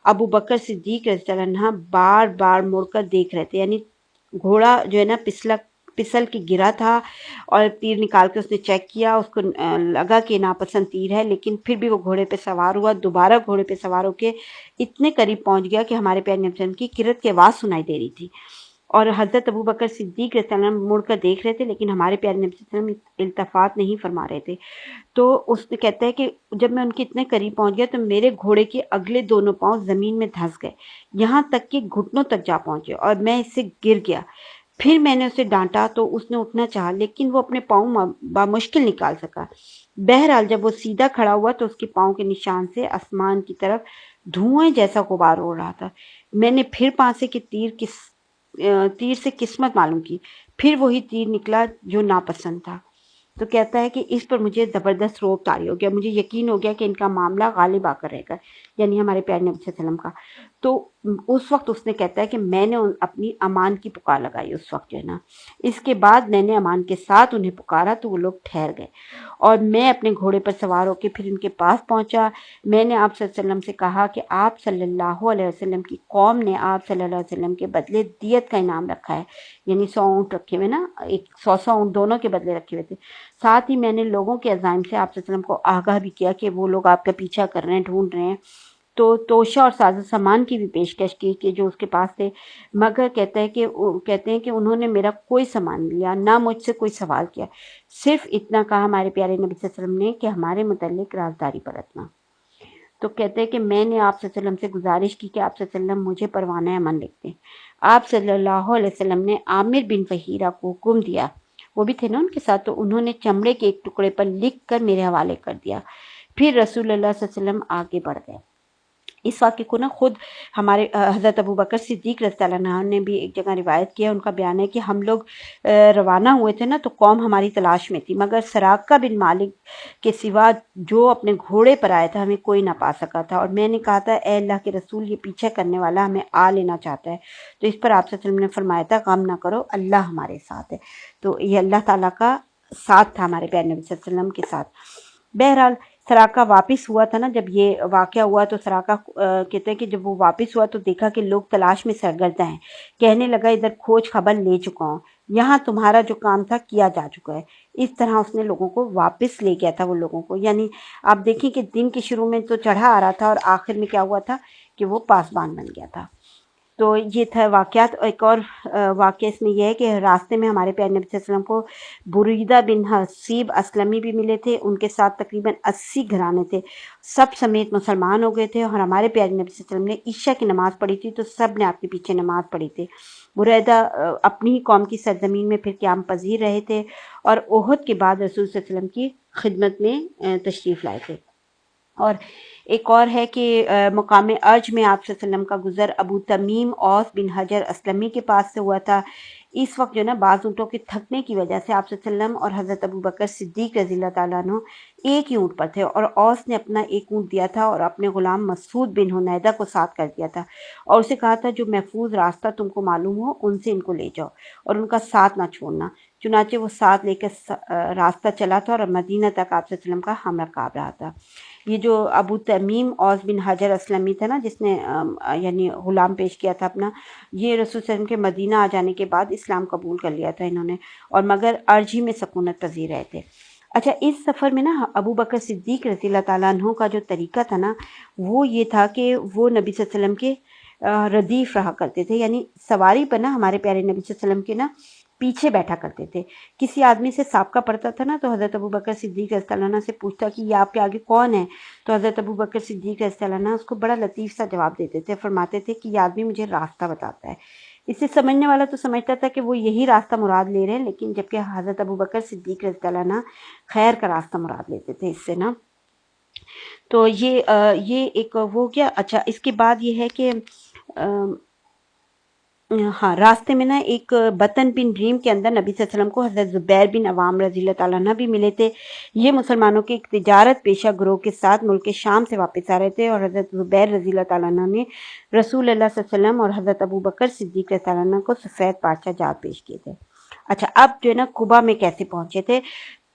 ابو بکر صدیق رضی اللہ عنہ بار بار مڑ کر دیکھ رہے تھے، یعنی گھوڑا جو ہے نا پسل کے گرا تھا اور تیر نکال کے اس نے چیک کیا، اس کو لگا کہ ناپسند تیر ہے، لیکن پھر بھی وہ گھوڑے پہ سوار ہوا، دوبارہ گھوڑے پہ سوار ہو کے اتنے قریب پہنچ گیا کہ ہمارے پیارے نبی صلی اللہ علیہ وسلم کی قرات کی آواز سنائی دے رہی تھی، اور حضرت ابو بکر صدیق رضی اللہ عنہ مڑ کر دیکھ رہے تھے، لیکن ہمارے پیارے نبی صلی اللہ علیہ وسلم التفات نہیں فرما رہے تھے۔ تو اس نے کہتا ہے کہ جب میں ان کے اتنے قریب پہنچ گیا تو میرے گھوڑے کے اگلے دونوں پاؤں زمین میں دھنس گئے، یہاں تک کہ گھٹنوں تک جا پہنچے، اور میں اس سے گر گیا۔ پھر میں نے اسے ڈانٹا تو اس نے اٹھنا چاہا، لیکن وہ اپنے پاؤں بامشکل نکال سکا۔ بہرحال جب وہ سیدھا کھڑا ہوا تو اس کے پاؤں کے نشان سے آسمان کی طرف دھوئیں جیسا غبار اڑ رہا تھا۔ میں نے پھر پانسے کے تیر سے قسمت معلوم کی، پھر وہی تیر نکلا جو ناپسند تھا۔ تو کہتا ہے کہ اس پر مجھے زبردست رعب طاری ہو گیا، مجھے یقین ہو گیا کہ ان کا معاملہ غالب آ کر رہے گا، یعنی ہمارے پیارے نبی صلی اللہ علیہ وسلم کا۔ تو اس وقت اس نے کہتا ہے کہ میں نے اپنی امان کی پکار لگائی اس وقت جو ہے نا، اس کے بعد میں نے امان کے ساتھ انہیں پکارا تو وہ لوگ ٹھہر گئے، اور میں اپنے گھوڑے پر سوار ہو کے پھر ان کے پاس پہنچا۔ میں نے آپ صلی اللہ علیہ وسلم سے کہا کہ آپ صلی اللہ علیہ وسلم کی قوم نے آپ صلی اللہ علیہ وسلم کے بدلے دیت کا انعام رکھا ہے، یعنی 100 اونٹ رکھے ہوئے نا، 100 اونٹ دونوں کے بدلے رکھے ہوئے تھے۔ ساتھ ہی میں نے لوگوں کے عزائم سے آپ صلی اللہ علیہ وسلم کو آگاہ بھی کیا کہ وہ لوگ آپ کا پیچھا کر رہے ہیں، ڈھونڈ رہے ہیں، تو توشہ اور ساز و سامان کی بھی پیشکش کی کہ جو اس کے پاس تھے، مگر کہتے ہیں کہ انہوں نے میرا کوئی سامان نہیں لیا، نہ مجھ سے کوئی سوال کیا، صرف اتنا کہا ہمارے پیارے نبی صلی اللہ علیہ وسلم نے کہ ہمارے متعلق رازداری برتنا۔ تو کہتے ہیں کہ میں نے آپ صلی اللہ علیہ وسلم سے گزارش کی کہ آپ صلی اللہ علیہ وسلم مجھے پروانہ امن لکھ دیں۔ آپ صلی اللہ علیہ وسلم نے عامر بن فہیرہ کو حکم دیا، وہ بھی تھے نا ان کے ساتھ، تو انہوں نے چمڑے کے ایک ٹکڑے پر لکھ کر میرے حوالے کر دیا۔ پھر رسول اللہ صلی اللہ علیہ وسلم آگے بڑھ گئے۔ اس واقعے کو نا خود ہمارے حضرت ابو بکر صدیق رضی اللہ عنہ نے بھی ایک جگہ روایت کیا، ان کا بیان ہے کہ ہم لوگ روانہ ہوئے تھے نا تو قوم ہماری تلاش میں تھی، مگر سراقہ بن مالک کے سوا جو اپنے گھوڑے پر آیا تھا ہمیں کوئی نہ پا سکا تھا، اور میں نے کہا تھا اے اللہ کے رسول، یہ پیچھے کرنے والا ہمیں آ لینا چاہتا ہے، تو اس پر آپ صلی اللہ علیہ وسلم نے فرمایا تھا غم نہ کرو، اللہ ہمارے ساتھ ہے۔ تو یہ اللہ تعالیٰ کا ساتھ تھا ہمارے پیارے نبی صلی اللہ علیہ وسلم کے ساتھ۔ بہرحال سراقہ واپس ہوا تھا نا، جب یہ واقعہ ہوا تو سراقہ کہتے ہیں کہ جب وہ واپس ہوا تو دیکھا کہ لوگ تلاش میں سرگردہ ہیں، کہنے لگا ادھر کھوج خبر لے چکا ہوں، یہاں تمہارا جو کام تھا کیا جا چکا ہے۔ اس طرح اس نے لوگوں کو واپس لے گیا تھا، وہ لوگوں کو، یعنی آپ دیکھیں کہ دن کے شروع میں تو چڑھا آ رہا تھا اور آخر میں کیا ہوا تھا کہ وہ پاسبان بن گیا تھا۔ تو یہ تھا واقعات۔ ایک اور واقعہ اس میں یہ ہے کہ راستے میں ہمارے پیارے نبی صلی اللہ علیہ وسلم کو بریدہ بن حصیب اسلمی بھی ملے تھے، ان کے ساتھ تقریباً 80 گھرانے تھے، سب سمیت مسلمان ہو گئے تھے، اور ہمارے پیارے نبی صلی اللہ علیہ وسلم نے عشاء کی نماز پڑھی تھی تو سب نے آپ کے پیچھے نماز پڑھی تھی۔ بریدہ اپنی ہی قوم کی سرزمین میں پھر قیام پذیر رہے تھے، اور احد کے بعد رسول صلی اللہ علیہ وسلم کی خدمت میں تشریف لائے تھے۔ اور ایک اور ہے کہ مقام ارج میں آپ صلی اللہ علیہ وسلم کا گزر ابو تمیم اوس بن حجر اسلمی کے پاس سے ہوا تھا۔ اس وقت جو ہے نا بعض اونٹوں کے تھکنے کی وجہ سے آپ صلی اللہ علیہ وسلم اور حضرت ابو بکر صدیق رضی اللہ تعالیٰ عنہ ایک ہی اونٹ پر تھے، اور اوس نے اپنا ایک اونٹ دیا تھا اور اپنے غلام مسعود بن حنیدہ کو ساتھ کر دیا تھا، اور اسے کہا تھا جو محفوظ راستہ تم کو معلوم ہو ان سے ان کو لے جاؤ اور ان کا ساتھ نہ چھوڑنا۔ چنانچہ وہ ساتھ لے کر راستہ چلا تھا اور مدینہ تک آپ صلی اللہ علیہ وسلم کا ہم رکاب رہا تھا۔ یہ جو ابو تمیم اوس بن حجر اسلمی تھا نا، جس نے یعنی غلام پیش کیا تھا اپنا، یہ رسول صلی اللہ علیہ وسلم کے مدینہ آ جانے کے بعد اسلام قبول کر لیا تھا انہوں نے، اور مگر عرض ہی میں سکونت پذیر رہے تھے۔ اچھا، اس سفر میں نا ابو بکر صدیق رضی اللہ تعالیٰ عنہ کا جو طریقہ تھا نا، وہ یہ تھا کہ وہ نبی صلی اللہ علیہ وسلم کے ردیف رہا کرتے تھے، یعنی سواری پر نا ہمارے پیارے نبی صلی اللہ علیہ وسلم کے نا پیچھے بیٹھا کرتے تھے۔ کسی آدمی سے سابقہ پڑتا تھا نا تو حضرت ابو بکر صدیق رضی اللہ عنہ سے پوچھتا کہ یہ آپ کے آگے کون ہے، تو حضرت ابو بکر صدیق رضی اللہ عنہ اس کو بڑا لطیف سا جواب دیتے تھے، فرماتے تھے کہ یہ آدمی مجھے راستہ بتاتا ہے۔ اس سے سمجھنے والا تو سمجھتا تھا کہ وہ یہی راستہ مراد لے رہے ہیں، لیکن جبکہ حضرت ابو بکر صدیق رضی اللہ عنہ خیر کا راستہ مراد لیتے تھے اس سے نا۔ تو یہ ایک وہ کیا۔ اچھا، اس کے بعد یہ ہے کہ ہاں، راستے میں نا ایک بطن بن ریم کے اندر نبی صلی اللہ علیہ وسلم کو حضرت زبیر بن عوام رضی اللہ تعالیٰ عنہ بھی ملے تھے۔ یہ مسلمانوں کے ایک تجارت پیشہ گروہ کے ساتھ ملک شام سے واپس آ رہے تھے، اور حضرت زبیر رضی اللہ تعالیٰ عنہ نے رسول اللہ صلی اللہ علیہ وسلم اور حضرت ابو بکر صدیق رضی اللہ عنہ کو سفید پارچہ جات پیش کیے تھے۔ اچھا، اب جو ہے نا قبا میں کیسے پہنچے تھے،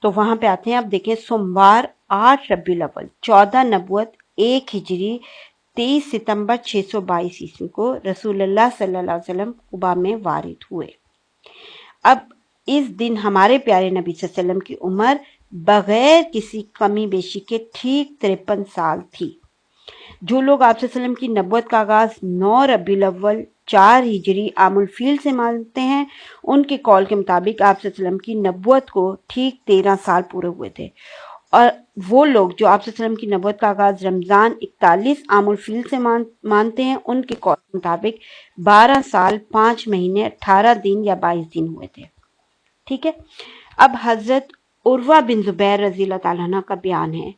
تو وہاں پہ آتے ہیں۔ اب دیکھیں، سوموار 8 ربیع الاول 14 نبوت 1 ہجری 23 ستمبر 622 عیسوی کو رسول اللہ صلی اللہ علیہ وسلم قبا میں وارد ہوئے۔ اب اس دن ہمارے پیارے نبی صلی اللہ علیہ وسلم کی عمر بغیر کسی کمی بیشی کے ٹھیک 53 سال تھی۔ جو لوگ آپ صلی اللہ علیہ وسلم کی نبوت کا آغاز 9 ربیع الاول 4 ہجری عام الفیل سے مانتے ہیں، ان کے قول کے مطابق آپ صلی اللہ علیہ وسلم کی نبوت کو ٹھیک 13 سال پورے ہوئے تھے، اور وہ لوگ جو آپ صلی اللہ علیہ وسلم کی نبوت کا آغاز رمضان 41 عام الفیل سے مانتے ہیں، ان کے قول کے مطابق 12 سال 5 مہینے 18 دن یا 22 دن ہوئے تھے۔ ٹھیک ہے، اب حضرت عروہ بن زبیر رضی اللہ تعالیٰ عنہ کا بیان ہے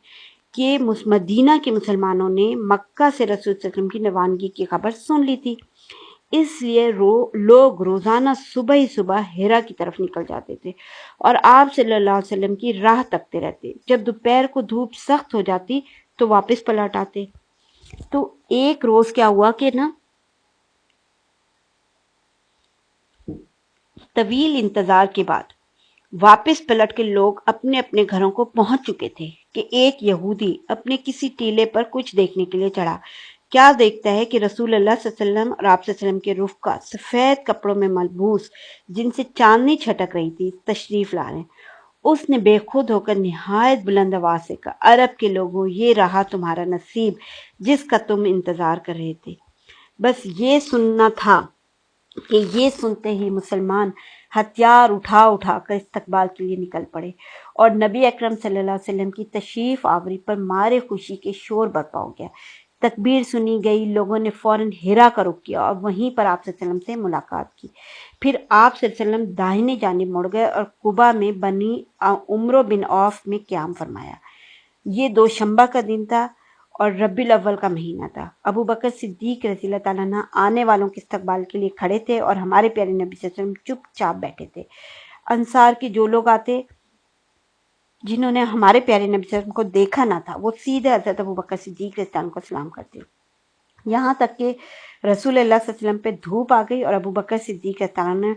کہ مدینہ کے مسلمانوں نے مکہ سے رسول صلی اللہ علیہ وسلم کی روانگی کی خبر سن لی تھی، اس لیے لوگ روزانہ صبح ہی صبح ہیرا کی طرف نکل جاتے تھے اور آپ صلی اللہ علیہ وسلم کی راہ تکتے رہتے۔ جب دوپہر کو دھوپ سخت ہو جاتی تو واپس پلٹ آتے۔ تو ایک روز کیا ہوا کہ نا طویل انتظار کے بعد واپس پلٹ کے لوگ اپنے اپنے گھروں کو پہنچ چکے تھے کہ ایک یہودی اپنے کسی ٹیلے پر کچھ دیکھنے کے لیے چڑھا۔ کیا دیکھتا ہے کہ رسول اللہ صلی اللہ علیہ وسلم اور آپ صلی اللہ علیہ وسلم کے رفقا سفید کپڑوں میں ملبوس، جن سے چاندنی چھٹک رہی تھی، تشریف لا رہے ہیں۔ اس نے بے خود ہو کر نہایت بلند آواز سے کہا، عرب کے لوگوں، یہ رہا تمہارا نصیب جس کا تم انتظار کر رہے تھے۔ بس یہ سننا تھا کہ یہ سنتے ہی مسلمان ہتھیار اٹھا اٹھا کر استقبال کے لیے نکل پڑے، اور نبی اکرم صلی اللہ علیہ وسلم کی تشریف آوری پر مارے خوشی کے شور برپا ہو گیا۔ تکبیر سنی گئی، لوگوں نے فوراً ہیرا کا رخ کیا اور وہیں پر آپ صلی اللہ علیہ وسلم سے ملاقات کی۔ پھر آپ صلی اللہ علیہ وسلم داہنی جانب مڑ گئے اور قبا میں بنی عمرو بن عوف میں قیام فرمایا۔ یہ دوشنبہ کا دن تھا اور ربیع الاول کا مہینہ تھا۔ ابو بکر صدیق رضی اللہ تعالیٰ عنہ آنے والوں کے استقبال کے لیے کھڑے تھے اور ہمارے پیارے نبی صلی اللہ علیہ وسلم چپ چاپ بیٹھے تھے۔ انصار کے جو لوگ آتے جنہوں نے ہمارے پیارے نبی صلی اللہ علیہ وسلم کو دیکھا نہ تھا، وہ سیدھے حضرت ابو بکر صدیق رضی اللہ عنہ کو سلام کرتے، یہاں تک کہ رسول اللہ صلی اللہ علیہ وسلم پہ دھوپ آ گئی اور ابو بکر صدیق رضی اللہ عنہ نے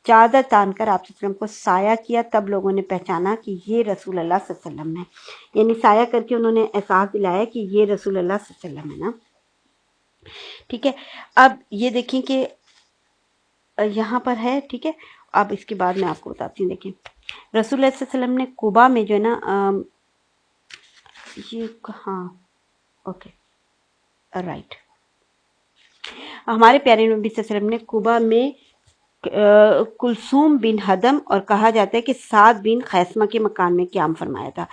چادر تان کر آپ صلی اللہ علیہ وسلم کو سایہ کیا۔ تب لوگوں نے پہچانا کہ یہ رسول اللہ صلی اللہ علیہ وسلم ہے، یعنی سایہ کر کے انہوں نے احساس دلایا کہ یہ رسول اللہ صلی اللہ علیہ وسلم ہے نا۔ ٹھیک ہے، اب یہ دیکھیں کہ یہاں پر ہے، ٹھیک ہے، اب اس کے بعد میں آپ کو بتاتی ہوں۔ دیکھیں، رسول اللہ صلی اللہ علیہ وسلم نے قبا میں جو ہے نا یہ ہاں اوکے رائٹ، ہمارے پیارے نبی صلی اللہ علیہ وسلم نے قبا میں کلثوم بن ہدم اور کہا جاتا ہے کہ سعد بن خیثمہ کے مکان میں قیام فرمایا تھا۔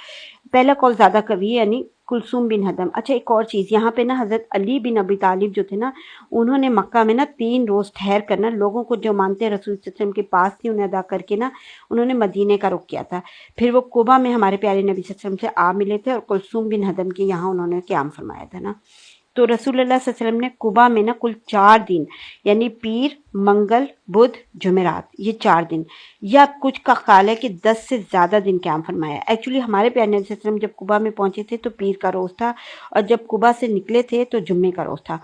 پہلا قول زیادہ قوی ہے، یعنی کلثوم بن ہدم۔ اچھا، ایک اور چیز یہاں پہ نا، حضرت علی بن ابی طالب جو تھے نا، انہوں نے مکہ میں نا 3 روز ٹھہر کر نا لوگوں کو جو مانتے رسول صلی اللہ علیہ وسلم کے پاس تھی انہیں ادا کر کے نا انہوں نے مدینے کا رخ کیا تھا۔ پھر وہ قبا میں ہمارے پیارے نبی صلی اللہ علیہ وسلم سے آ ملے تھے اور کلثوم بن ہدم کے یہاں انہوں نے قیام فرمایا تھا نا۔ تو رسول اللہ صلی اللہ علیہ وسلم نے قبا میں نا کل 4 دن، یعنی پیر، منگل، بدھ، جمعرات، یہ 4 دن، یا کچھ کا خیال ہے کہ 10 سے زیادہ دن قیام فرمایا۔ ایکچولی ہمارے پیارے نبی صلی اللہ علیہ وسلم جب قبا میں پہنچے تھے تو پیر کا روز تھا، اور جب قبا سے نکلے تھے تو جمعے کا روز تھا۔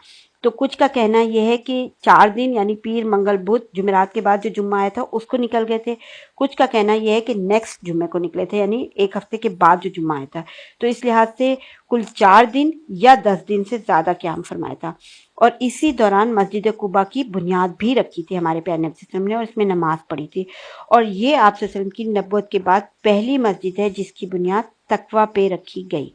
تو کچھ کا کہنا یہ ہے کہ 4 دن یعنی پیر منگل بدھ جمعرات کے بعد جو جمعہ آیا تھا اس کو نکل گئے تھے، کچھ کا کہنا یہ ہے کہ نیکسٹ جمعے کو نکلے تھے یعنی ایک ہفتے کے بعد جو جمعہ آیا تھا، تو اس لحاظ سے کل 4 دن یا 10 دن سے زیادہ قیام فرمایا تھا۔ اور اسی دوران مسجد قباء کی بنیاد بھی رکھی تھی ہمارے پیارے نبی صلی اللہ علیہ وسلم نے، اور اس میں نماز پڑھی تھی، اور یہ آپ صلی اللہ علیہ وسلم کی نبوت کے بعد پہلی مسجد ہے جس کی بنیاد تقویٰ پہ رکھی گئی۔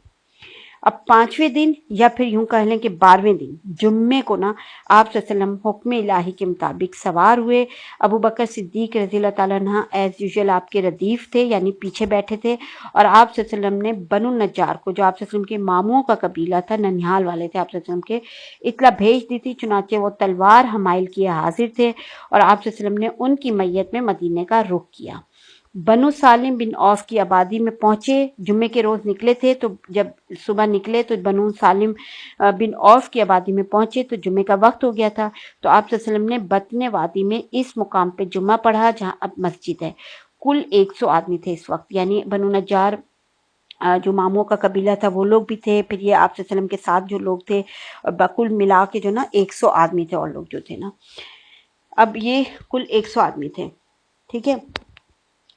اب 5ویں دن یا پھر یوں کہہ لیں کہ 12ویں دن جمعے کو نا آپ صلی اللہ علیہ وسلم حکم الہی کے مطابق سوار ہوئے۔ ابو بکر صدیق رضی اللہ تعالیٰ عنہ ایز یوزول آپ کے ردیف تھے یعنی پیچھے بیٹھے تھے، اور آپ صلی اللہ علیہ وسلم نے بنو نجار کو جو آپ صلی اللہ علیہ وسلم کے ماموں کا قبیلہ تھا، ننیال والے تھے آپ صلی اللہ علیہ وسلم کے، اطلاع بھیج دی تھی، چنانچہ وہ تلوار حمائل کیے حاضر تھے اور آپ صلی اللہ علیہ وسلم نے ان کی میت میں مدینے کا رخ کیا۔ بنو سالم بن اوف کی آبادی میں پہنچے، جمعے کے روز نکلے تھے، تو جب صبح نکلے تو بنو سالم بن اوف کی آبادی میں پہنچے تو جمعے کا وقت ہو گیا تھا، تو آپ صلی اللہ علیہ وسلم نے بطن وادی میں اس مقام پہ جمعہ پڑھا جہاں اب مسجد ہے۔ کل 100 آدمی تھے اس وقت، یعنی بنو نجار جو ماموں کا قبیلہ تھا وہ لوگ بھی تھے، پھر یہ آپ صلی اللہ علیہ وسلم کے ساتھ جو لوگ تھے، بکل ملا کے جو نا 100 آدمی تھے، اور لوگ جو تھے نا، اب یہ کل 100 آدمی تھے، ٹھیک ہے۔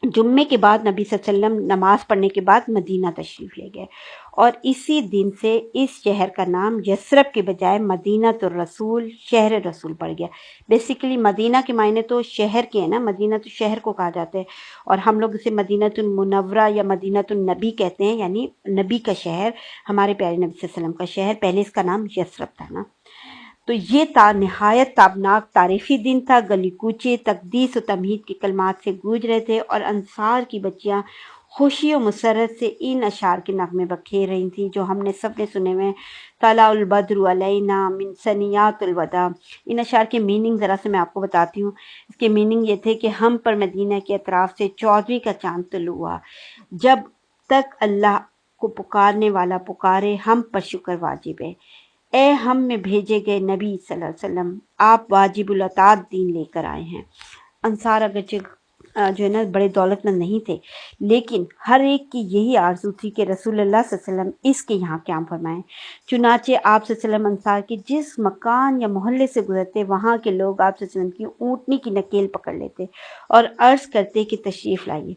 جمعے کے بعد نبی صلی اللہ علیہ وسلم نماز پڑھنے کے بعد مدینہ تشریف لے گئے، اور اسی دن سے اس شہر کا نام یثرب کے بجائے مدینہ الرسول، شہر رسول پڑ گیا۔ بیسیکلی مدینہ کے معنی تو شہر کے ہیں نا، مدینہ تو شہر کو کہا جاتا ہے، اور ہم لوگ اسے مدینہ المنورہ یا مدینہ النبی کہتے ہیں، یعنی نبی کا شہر، ہمارے پیارے نبی صلی اللہ علیہ وسلم کا شہر، پہلے اس کا نام یثرب تھا نا۔ تو یہ نہایت تابناک تاریخی دن تھا، گلی کوچے تقدیس و تمہید کے کلمات سے گونج رہے تھے، اور انصار کی بچیاں خوشی و مسرت سے ان اشعار کے نغمے بکھیر رہی تھیں جو ہم نے سب نے سنے ہوئے ہیں، طلع البدر علینا من ثنیات الوداع۔ ان اشعار کے میننگ ذرا سے میں آپ کو بتاتی ہوں۔ اس کے میننگ یہ تھے کہ ہم پر مدینہ کے اطراف سے 14ویں کا چاند طلوع ہوا، جب تک اللہ کو پکارنے والا پکارے ہم پر شکر واجب ہے، اے ہم میں بھیجے گئے نبی صلی اللہ علیہ وسلم، آپ واجب الاطاعت دین لے کر آئے ہیں۔ انصار اگرچہ جو ہے نا بڑے دولت مند نہیں تھے، لیکن ہر ایک کی یہی آرزو تھی کہ رسول اللہ صلی اللہ علیہ وسلم اس کے یہاں قیام فرمائیں۔ چنانچہ آپ صلی اللہ علیہ وسلم انصار کے جس مکان یا محلے سے گزرتے، وہاں کے لوگ آپ صلی اللہ علیہ وسلم کی اونٹنی کی نکیل پکڑ لیتے اور عرض کرتے کہ تشریف لائیے،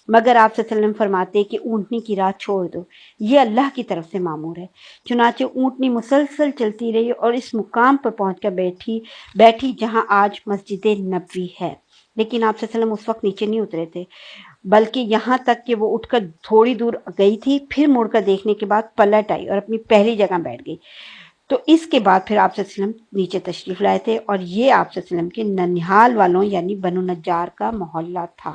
مگر آپ صلی اللہ علیہ وسلم فرماتے کہ اونٹنی کی راہ چھوڑ دو، یہ اللہ کی طرف سے مامور ہے۔ چنانچہ اونٹنی مسلسل چلتی رہی اور اس مقام پر پہنچ کر بیٹھی جہاں آج مسجد نبوی ہے، لیکن آپ صلی اللہ علیہ وسلم اس وقت نیچے نہیں اترے تھے، بلکہ یہاں تک کہ وہ اٹھ کر تھوڑی دور گئی تھی، پھر مڑ کر دیکھنے کے بعد پلٹ آئی اور اپنی پہلی جگہ بیٹھ گئی۔ تو اس کے بعد پھر آپ صلی اللہ علیہ وسلم نیچے تشریف لائے تھے، اور یہ آپ صلی اللہ علیہ وسلم کے ننیال والوں یعنی بنو نجار کا محلہ تھا۔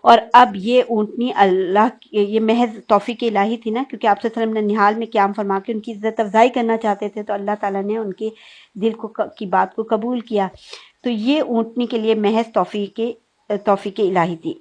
اور اب یہ اونٹنی اللہ یہ محض توفیق الہی تھی نا، کیونکہ آپ صلی اللہ علیہ وسلم ننیال میں قیام فرما کے ان کی عزت افزائی کرنا چاہتے تھے، تو اللہ تعالیٰ نے ان کے دل کی بات کو قبول کیا، تو یہ اونٹنی کے لیے محض توفیق الہی تھی۔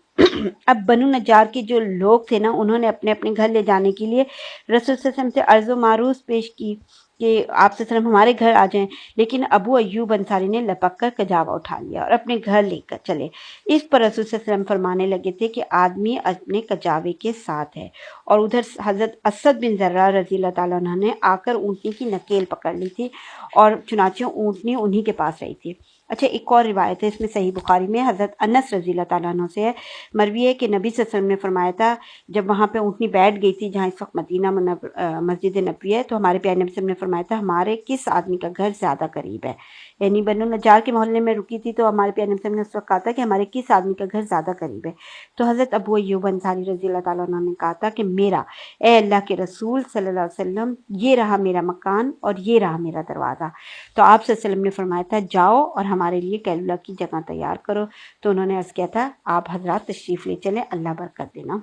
اب بنو نجار کے جو لوگ تھے نا، انہوں نے اپنے اپنے گھر لے جانے کے لیے رسول صلی اللہ علیہ وسلم سے عرض و معروض پیش کی کہ آپ صلی اللہ علیہ وسلم ہمارے گھر آ جائیں، لیکن ابو ایوب انصاری نے لپک کر کجاوا اٹھا لیا اور اپنے گھر لے کر چلے۔ اس پر رسول صلی اللہ علیہ وسلم فرمانے لگے تھے کہ آدمی اپنے کجاوے کے ساتھ ہے، اور ادھر حضرت اسد بن زرارہ رضی اللہ تعالیٰ عنہ نے آ کر اونٹنی کی نکیل پکڑ لی تھی، اور چنانچہ اونٹنی انہی کے پاس رہی تھی۔ اچھا، ایک اور روایت ہے اس میں صحیح بخاری میں، حضرت انس رضی اللہ تعالیٰ عنہ سے ہے، مروی ہے کہ نبی صلی اللہ علیہ وسلم نے فرمایا تھا، جب وہاں پہ اونٹنی بیٹھ گئی تھی جہاں اس وقت مدینہ مسجد نبوی ہے، تو ہمارے پیارے نبی صلی اللہ علیہ وسلم نے فرمایا تھا ہمارے کس آدمی کا گھر زیادہ قریب ہے، یعنی بنو نجار کے محلے میں رکی تھی، تو ہمارے پیارے نبی صلی اللہ علیہ وسلم نے اس وقت کہا تھا کہ ہمارے کس آدمی کا گھر زیادہ قریب ہے، تو حضرت ابو ایوب انصاری رضی اللہ تعالیٰ عنہ نے کہا تھا کہ میرا، اے اللہ کے رسول صلی اللہ علیہ وسلم، یہ رہا میرا مکان اور یہ رہا میرا دروازہ۔ تو آپ صلی اللہ علیہ وسلم نے فرمایا تھا جاؤ اور ہمارے لیے کیلولا کی جگہ تیار کرو، تو انہوں نے عرض کیا تھا آپ حضرات تشریف لے چلیں، اللہ برکت دینا۔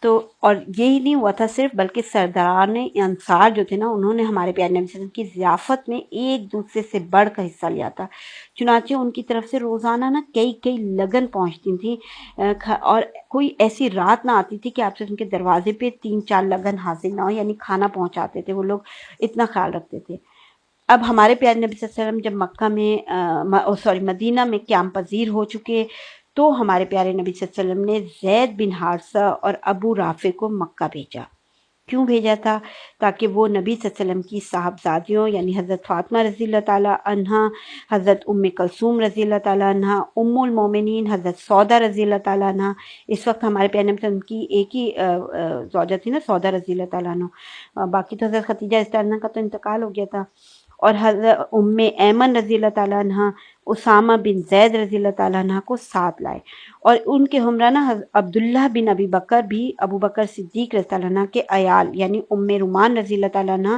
تو اور یہی نہیں ہوا تھا صرف، بلکہ سرداران انصار جو تھے نا، انہوں نے ہمارے پیارے نبی صلی اللہ علیہ وسلم کی ضیافت میں ایک دوسرے سے بڑھ کر حصہ لیا تھا، چنانچہ ان کی طرف سے روزانہ نا کئی لگن پہنچتی تھیں، اور کوئی ایسی رات نہ آتی تھی کہ آپ سے ان کے دروازے پہ 3-4 لگن حاصل نہ ہو، یعنی کھانا پہنچاتے تھے وہ لوگ، اتنا خیال رکھتے تھے۔ اب ہمارے پیارے نبی صلی اللہ علیہ وسلم جب مدینہ میں قیام پذیر ہو چکے، تو ہمارے پیارے نبی صلی اللہ علیہ وسلم نے زید بن حارثہ اور ابو رافع کو مکہ بھیجا، کیوں بھیجا تھا؟ تاکہ وہ نبی صلی اللہ علیہ وسلم کی صاحبزادیوں یعنی حضرت فاطمہ رضی اللہ تعالیٰ عنہا، حضرت کلثوم رضی اللہ تعالیٰ عنہا، المومنین حضرت سودا رضی اللہ تعالیٰ عنہا، اس وقت ہمارے پیارے نبی صلی اللہ علیہ وسلم کی ایک ہی زوجہ تھی نا، سودا رضی اللہ تعالیٰ عنہ، باقی تو حضرت خدیجہ رضی اللہ عنہ کا تو انتقال ہو گیا تھا، اور حضرت ایمن رضی اللہ تعالیٰ عنہ، اسامہ بن زید رضی اللہ تعالیٰ عنہ کو ساتھ لائے، اور ان کے ہمراہ نا عبداللہ بن ابی بکر بھی ابو بکر صدیق رضی اللہ عنہ کے عیال یعنی رومان رضی اللہ تعالیٰ عنہ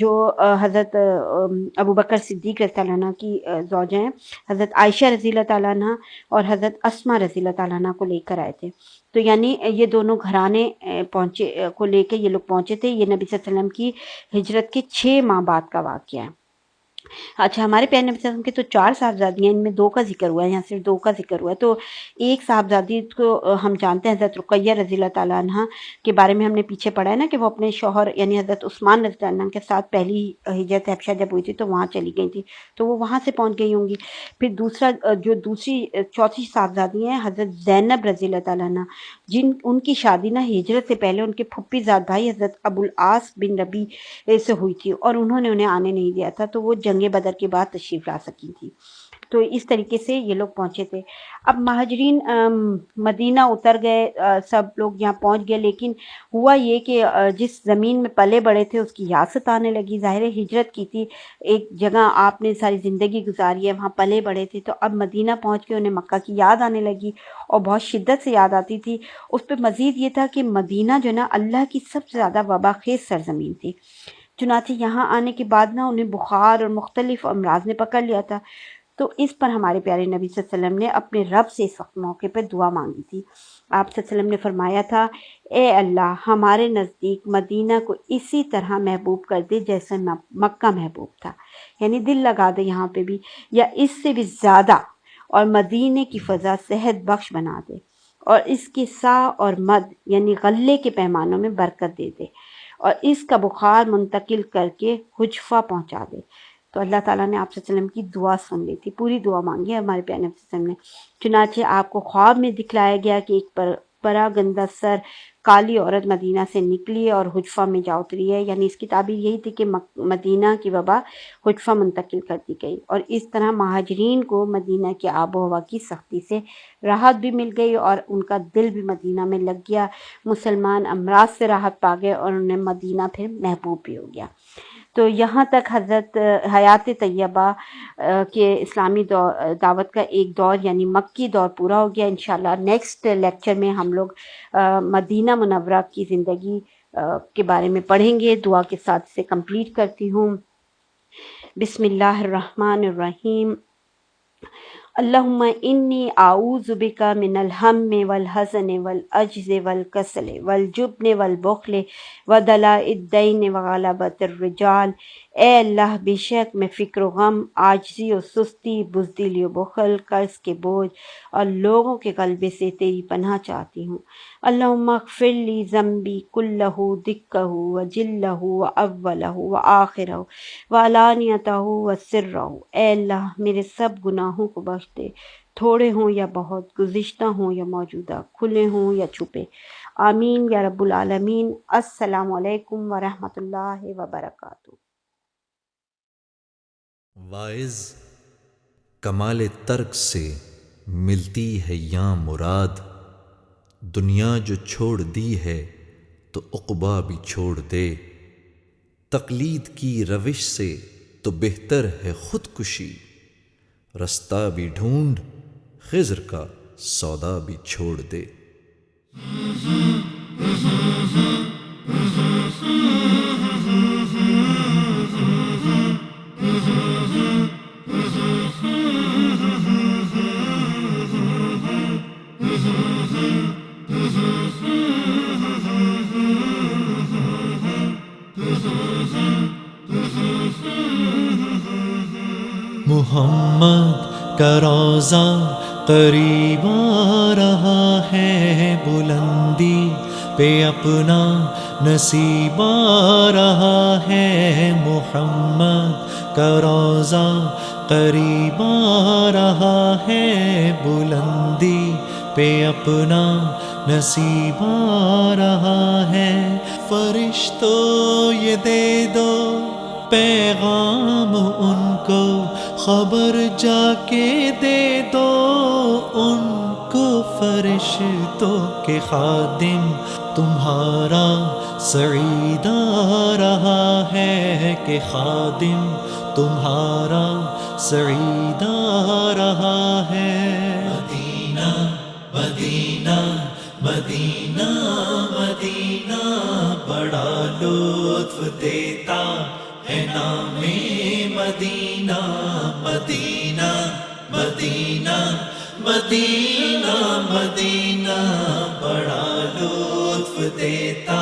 جو حضرت ابو بکر صدیق رضی اللہ عنہ کی زوجہ ہیں، حضرت عائشہ رضی اللہ تعالیٰ عنہ اور حضرت اسما رضی اللہ تعالیٰ عنہ کو لے کر آئے تھے۔ تو یعنی یہ دونوں گھرانے کو لے کے یہ لوگ پہنچے تھے۔ یہ نبی صلی اللہ علیہ وسلم کی ہجرت کے 6 ماہ بعد کا واقعہ ہے۔ اچھا، ہمارے پیارے نبی صلی اللہ علیہ وسلم کے تو 4 صاحبزادی ہیں، ان میں 2 کا ذکر ہوا ہے، یہاں صرف 2 کا ذکر ہوا ہے۔ تو ایک صاحبزادی کو ہم جانتے ہیں حضرت رقیہ رضی اللہ تعالیٰ عنہ کے بارے میں ہم نے پیچھے پڑھا ہے نا کہ وہ اپنے شوہر یعنی حضرت عثمان رضی اللہ عنہ کے ساتھ پہلی ہجرت حبشہ جب ہوئی تھی تو وہاں چلی گئی تھی، تو وہ وہاں سے پہنچ گئی ہوں گی۔ پھر چوتھی صاحبزادی ہیں حضرت زینب رضی اللہ تعالیٰ عنہ، ان کی شادی نا ہجرت سے پہلے ان کے پھپھی زاد بھائی حضرت ابو العاص بن ربی سے ہوئی تھی، اور انہوں نے انہیں آنے نہیں دیا تھا، تو وہ جنگ بدر کے بعد تشریف لا سکی تھی۔ تو اس طریقے سے یہ لوگ پہنچے تھے۔ اب مہاجرین مدینہ اتر گئے، سب لوگ یہاں پہنچ گئے، لیکن ہوا یہ کہ جس زمین میں پلے بڑے تھے اس کی یاست آنے لگی۔ ظاہر ہجرت کی تھی، ایک جگہ آپ نے ساری زندگی گزاری ہے، وہاں پلے بڑے تھے، تو اب مدینہ پہنچ کے انہیں مکہ کی یاد آنے لگی، اور بہت شدت سے یاد آتی تھی۔ اس پہ مزید یہ تھا کہ مدینہ جو نا اللہ کی سب سے زیادہ وبا خیز سرزمین تھی، چنانچہ یہاں آنے کے بعد نا انہیں بخار اور مختلف امراض نے پکڑ لیا تھا۔ تو اس پر ہمارے پیارے نبی صلی اللہ علیہ وسلم نے اپنے رب سے اس وقت موقع پہ دعا مانگی تھی۔ آپ صلی اللہ علیہ وسلم نے فرمایا تھا، اے اللہ ہمارے نزدیک مدینہ کو اسی طرح محبوب کر دے جیسے مکہ محبوب تھا، یعنی دل لگا دے یہاں پہ بھی، یا اس سے بھی زیادہ، اور مدینے کی فضا صحت بخش بنا دے، اور اس کی سا اور مد یعنی غلے کے پیمانوں میں برکت دے دے، اور اس کا بخار منتقل کر کے حجفہ پہنچا دے۔ تو اللہ تعالیٰ نے آپ صلی اللہ علیہ وسلم کی دعا سن لی تھی، پوری دعا مانگی ہمارے پیارے نبی صلی اللہ علیہ وسلم نے۔ چنانچہ آپ کو خواب میں دکھلایا گیا کہ ایک پراگندہ سر کالی عورت مدینہ سے نکلی اور حجفہ میں جا اتری ہے، یعنی اس کی تعبیر یہی تھی کہ مدینہ کی وبا حجفہ منتقل کر دی گئی، اور اس طرح مہاجرین کو مدینہ کی آب و ہوا کی سختی سے راحت بھی مل گئی، اور ان کا دل بھی مدینہ میں لگ گیا، مسلمان امراض سے راحت پا گئے، اور انہیں مدینہ پھر محبوب بھی ہو گیا۔ تو یہاں تک حضرت حیات طیبہ کے اسلامی دعوت کا ایک دور یعنی مکی دور پورا ہو گیا۔ انشاءاللہ نیکسٹ لیکچر میں ہم لوگ مدینہ منورہ کی زندگی کے بارے میں پڑھیں گے۔ دعا کے ساتھ اسے کمپلیٹ کرتی ہوں۔ بسم اللہ الرحمن الرحیم۔ اللہم انی اعوذ بک من الہم والحزن والعجز والکسل والجبن والبخل ودلاء الدین وغلبۃ الرجال۔ اے اللہ بے شک میں فکر و غم، عاجزی و سستی، بزدلی و بخل، قرض کے بوجھ اور لوگوں کے غلبے سے تیری پناہ چاہتی ہوں۔ اللہم اغفر لی ذنبی کلہ دکہ وجلہ واولہ وآخرہ وعلانیتہ وسرہ۔ اے اللہ میرے سب گناہوں کو بخش دے، تھوڑے ہوں یا بہت، گزشتہ ہوں یا موجودہ، کھلے ہوں یا چھپے، آمین یا رب العالمین۔ السلام علیکم ورحمۃ اللہ وبرکاتہ۔ واعظ کمال ترک سے ملتی ہے یا مراد، دنیا جو چھوڑ دی ہے تو عقبیٰ بھی چھوڑ دے، تقلید کی روش سے تو بہتر ہے خودکشی، رستہ بھی ڈھونڈ خضر کا سودا بھی چھوڑ دے۔ محمد کا روضہ قریب آ رہا ہے، بلندی پہ اپنا نصیب آ رہا ہے۔ محمد کا روضہ قریب آ رہا ہے، بلندی پہ اپنا نصیب آ رہا ہے۔ فرشتوں یہ دے دو پیغام ان کو، خبر جا کے دے دو ان کو، فرشتوں کے خادم تمہارا سعید آ رہا ہے کہ خادم تمہارا سعید آ رہا ہے۔ مدینہ مدینہ مدینہ مدینہ بڑا لطف دیتا ہے نام مدینہ، مدینہ مدینہ مدینہ مدینہ بڑا لطف دیتا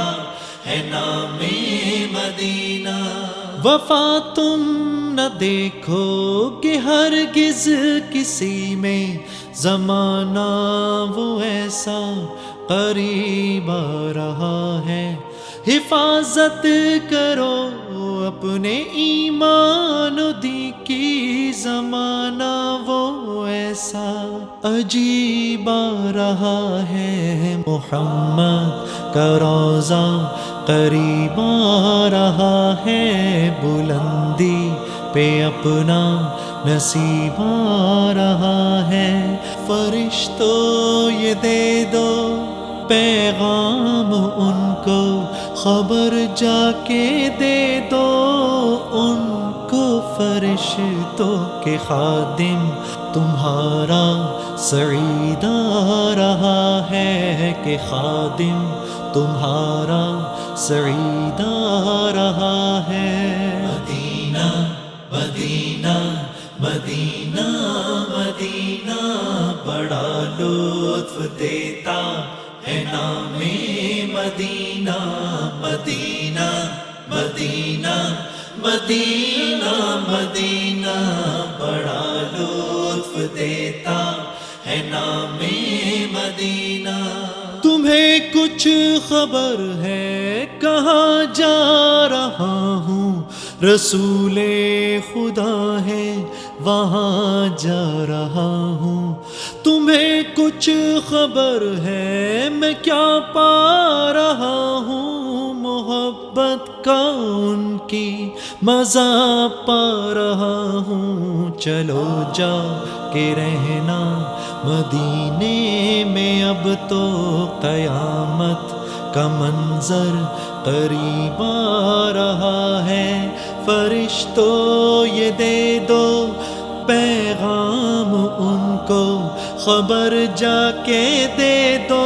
ہے نام مدینہ۔ وفا تم نہ دیکھو کہ ہرگز کسی میں، زمانہ وہ ایسا قریب آ رہا ہے، حفاظت کرو اپنے ایمان و دین کی، زمانہ وہ ایسا عجیب آ رہا ہے، محمد کا روضہ قریب آ رہا ہے، بلندی پہ اپنا نصیب آ رہا ہے۔ فرشتوں یہ دے دو پیغام ان کو، خبر جا کے دے دو ان کو، فرشتوں کے خادم تمہارا سعید آ رہا ہے کہ خادم تمہارا سعید آ رہا ہے۔ مدینہ مدینہ مدینہ مدینہ بڑا لطف دیتا ہے نام مدینہ، مدینہ مدینہ مدینہ مدینہ بڑا لطف دیتا ہے نام مدینہ۔ تمہیں کچھ خبر ہے کہاں جا رہا ہوں، رسول خدا ہے وہاں جا رہا ہوں، تمہیں کچھ خبر ہے میں کیا پا رہا ہوں، محبت کا ان کی مزہ پا رہا ہوں، چلو جا کے رہنا مدینے میں، اب تو قیامت کا منظر قریب آ رہا ہے، فرشتوں یہ دے دو پیغام ان کو، خبر جا کے دے دو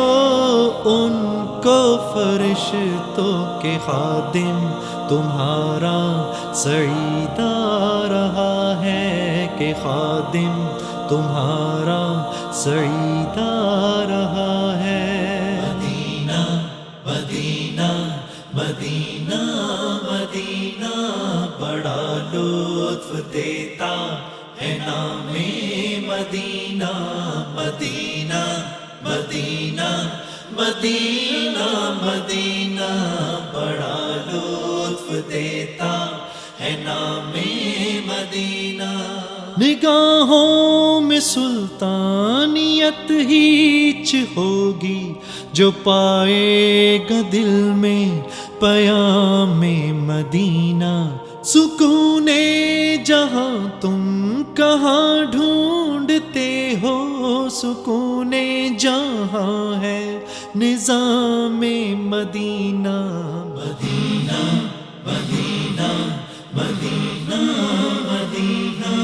ان کو، فرشتوں کے خادم تمہارا سعید آ رہا ہے کہ خادم تمہارا سعید آ رہا ہے۔ مدینہ مدینہ مدینہ مدینہ بڑا لطف دیتا ہے نام مدینہ، مدینہ مدینہ مدینہ مدینہ بڑا لطف دیتا ہے نام مدینہ۔ نگاہوں میں سلطانیت ہیچ ہوگی، جو پائے گا دل میں پیام مدینہ، سکون جہاں تم کہاں ڈھونڈتے ہو، سکون جہاں ہے نظام مدینہ، مدینہ مدینہ مدینہ مدینہ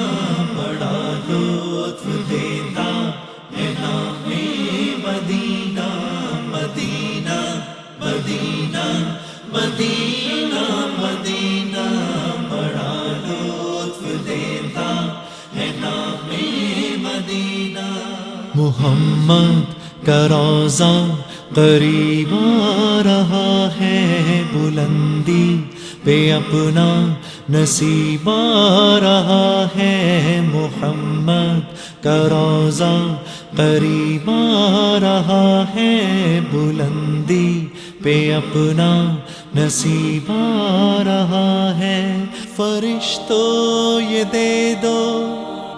بڑا لطف دیتا ہے نام مدینہ، مدینہ مدینہ مدینہ مدینہ بڑا لطف دیتا ہے نام مدینہ۔ محمد کا روضہ قریب آ رہا ہے، بلندی پہ اپنا نصیب آ رہا ہے، محمد کا روضہ قریب آ رہا ہے، بلندی پہ اپنا نصیب آ رہا ہے، فرشتوں یہ دے دو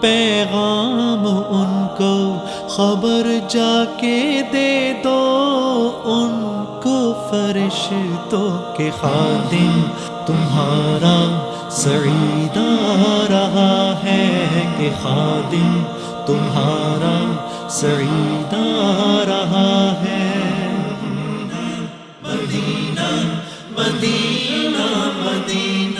پیغام ان کو، خبر جا کے دے دو ان کو فرشتوں کے خادم تمہارا سعید آ رہا ہے، کہ خادم تمہارا سعید آ رہا ہے۔ مدینہ مدینہ مدینہ